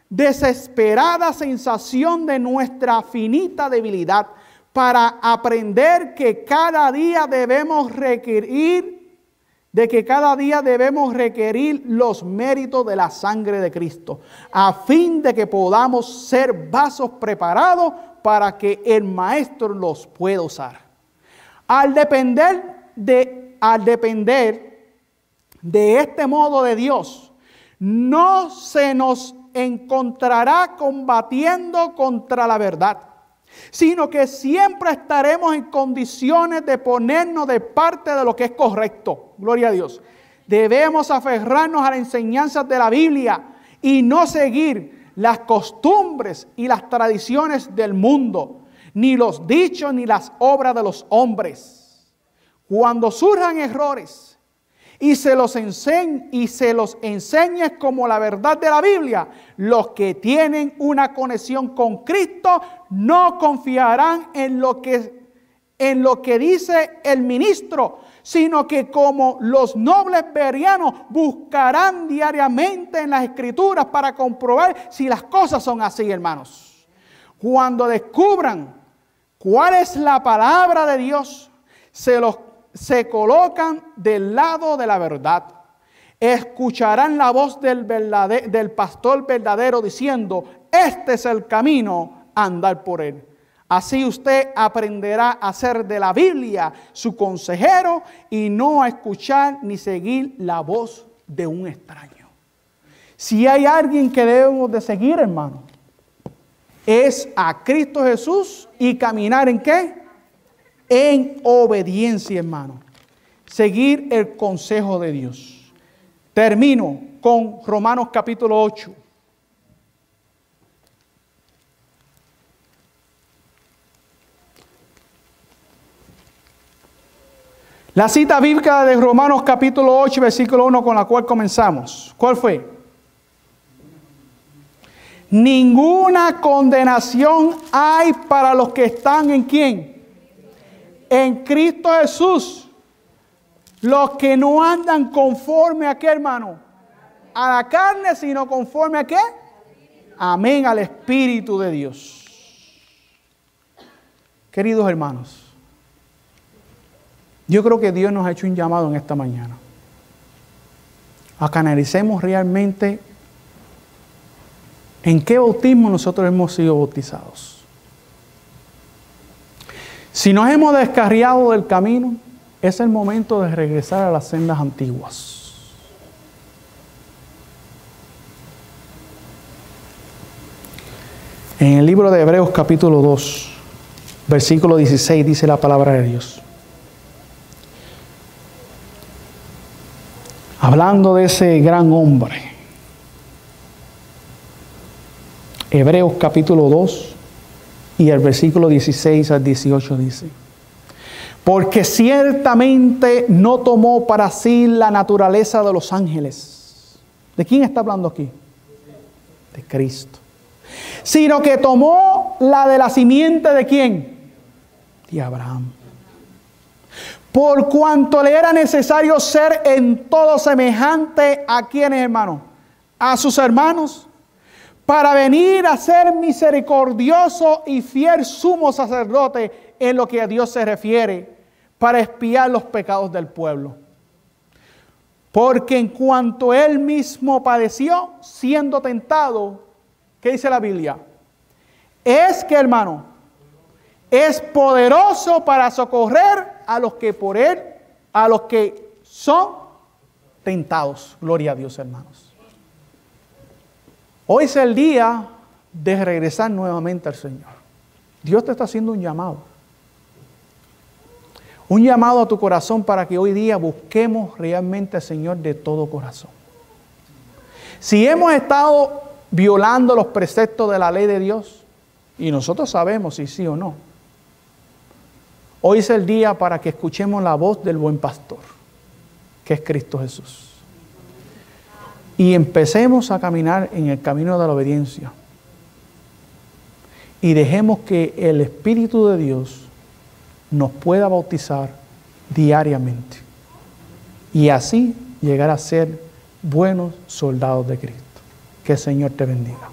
desesperada sensación de nuestra finita debilidad, para aprender que cada día debemos requerir los méritos de la sangre de Cristo, a fin de que podamos ser vasos preparados para que el Maestro los pueda usar. Al depender de este modo de Dios, no se nos encontrará combatiendo contra la verdad, sino que siempre estaremos en condiciones de ponernos de parte de lo que es correcto. Gloria a Dios. Debemos aferrarnos a las enseñanzas de la Biblia y no seguir las costumbres y las tradiciones del mundo, ni los dichos ni las obras de los hombres. Cuando surjan errores y se los enseñes como la verdad de la Biblia, los que tienen una conexión con Cristo no confiarán en lo que dice el ministro, sino que como los nobles bereanos buscarán diariamente en las Escrituras para comprobar si las cosas son así, hermanos. Cuando descubran cuál es la palabra de Dios, se colocan del lado de la verdad. Escucharán la voz del pastor verdadero diciendo: este es el camino, andar por él. Así usted aprenderá a ser de la Biblia su consejero y no a escuchar ni seguir la voz de un extraño. Si hay alguien que debemos de seguir, hermano, es a Cristo Jesús y caminar ¿en qué? En obediencia, hermano. Seguir el consejo de Dios. Termino con Romanos capítulo 8. La cita bíblica de Romanos capítulo 8, versículo 1 con la cual comenzamos. ¿Cuál fue? Ninguna condenación hay para los que están ¿en quién? En Cristo Jesús. Los que no andan conforme a qué, hermano? A la carne, sino conforme a qué? Amén, al Espíritu de Dios. Queridos hermanos, yo creo que Dios nos ha hecho un llamado en esta mañana a que analicemos realmente en qué bautismo nosotros hemos sido bautizados. Si nos hemos descarriado del camino, es el momento de regresar a las sendas antiguas. En el libro de Hebreos capítulo 2, versículo 16, dice la palabra de Dios. Hablando de ese gran hombre. Hebreos capítulo 2 y el versículo 16 al 18 dice: porque ciertamente no tomó para sí la naturaleza de los ángeles. ¿De quién está hablando aquí? De Cristo. Sino que tomó la de la simiente ¿de quién? De Abraham. Por cuanto le era necesario ser en todo semejante a quienes, hermano, a sus hermanos, para venir a ser misericordioso y fiel sumo sacerdote en lo que a Dios se refiere, para expiar los pecados del pueblo. Porque en cuanto él mismo padeció, siendo tentado, ¿qué dice la Biblia? Es que, hermano, es poderoso para socorrer a los que por él, a los que son tentados. Gloria a Dios, hermanos. Hoy es el día de regresar nuevamente al Señor. Dios te está haciendo un llamado. Un llamado a tu corazón para que hoy día busquemos realmente al Señor de todo corazón. Si hemos estado violando los preceptos de la ley de Dios, y nosotros sabemos si sí o no, hoy es el día para que escuchemos la voz del buen pastor, que es Cristo Jesús. Y empecemos a caminar en el camino de la obediencia. Y dejemos que el Espíritu de Dios nos pueda bautizar diariamente. Y así llegar a ser buenos soldados de Cristo. Que el Señor te bendiga.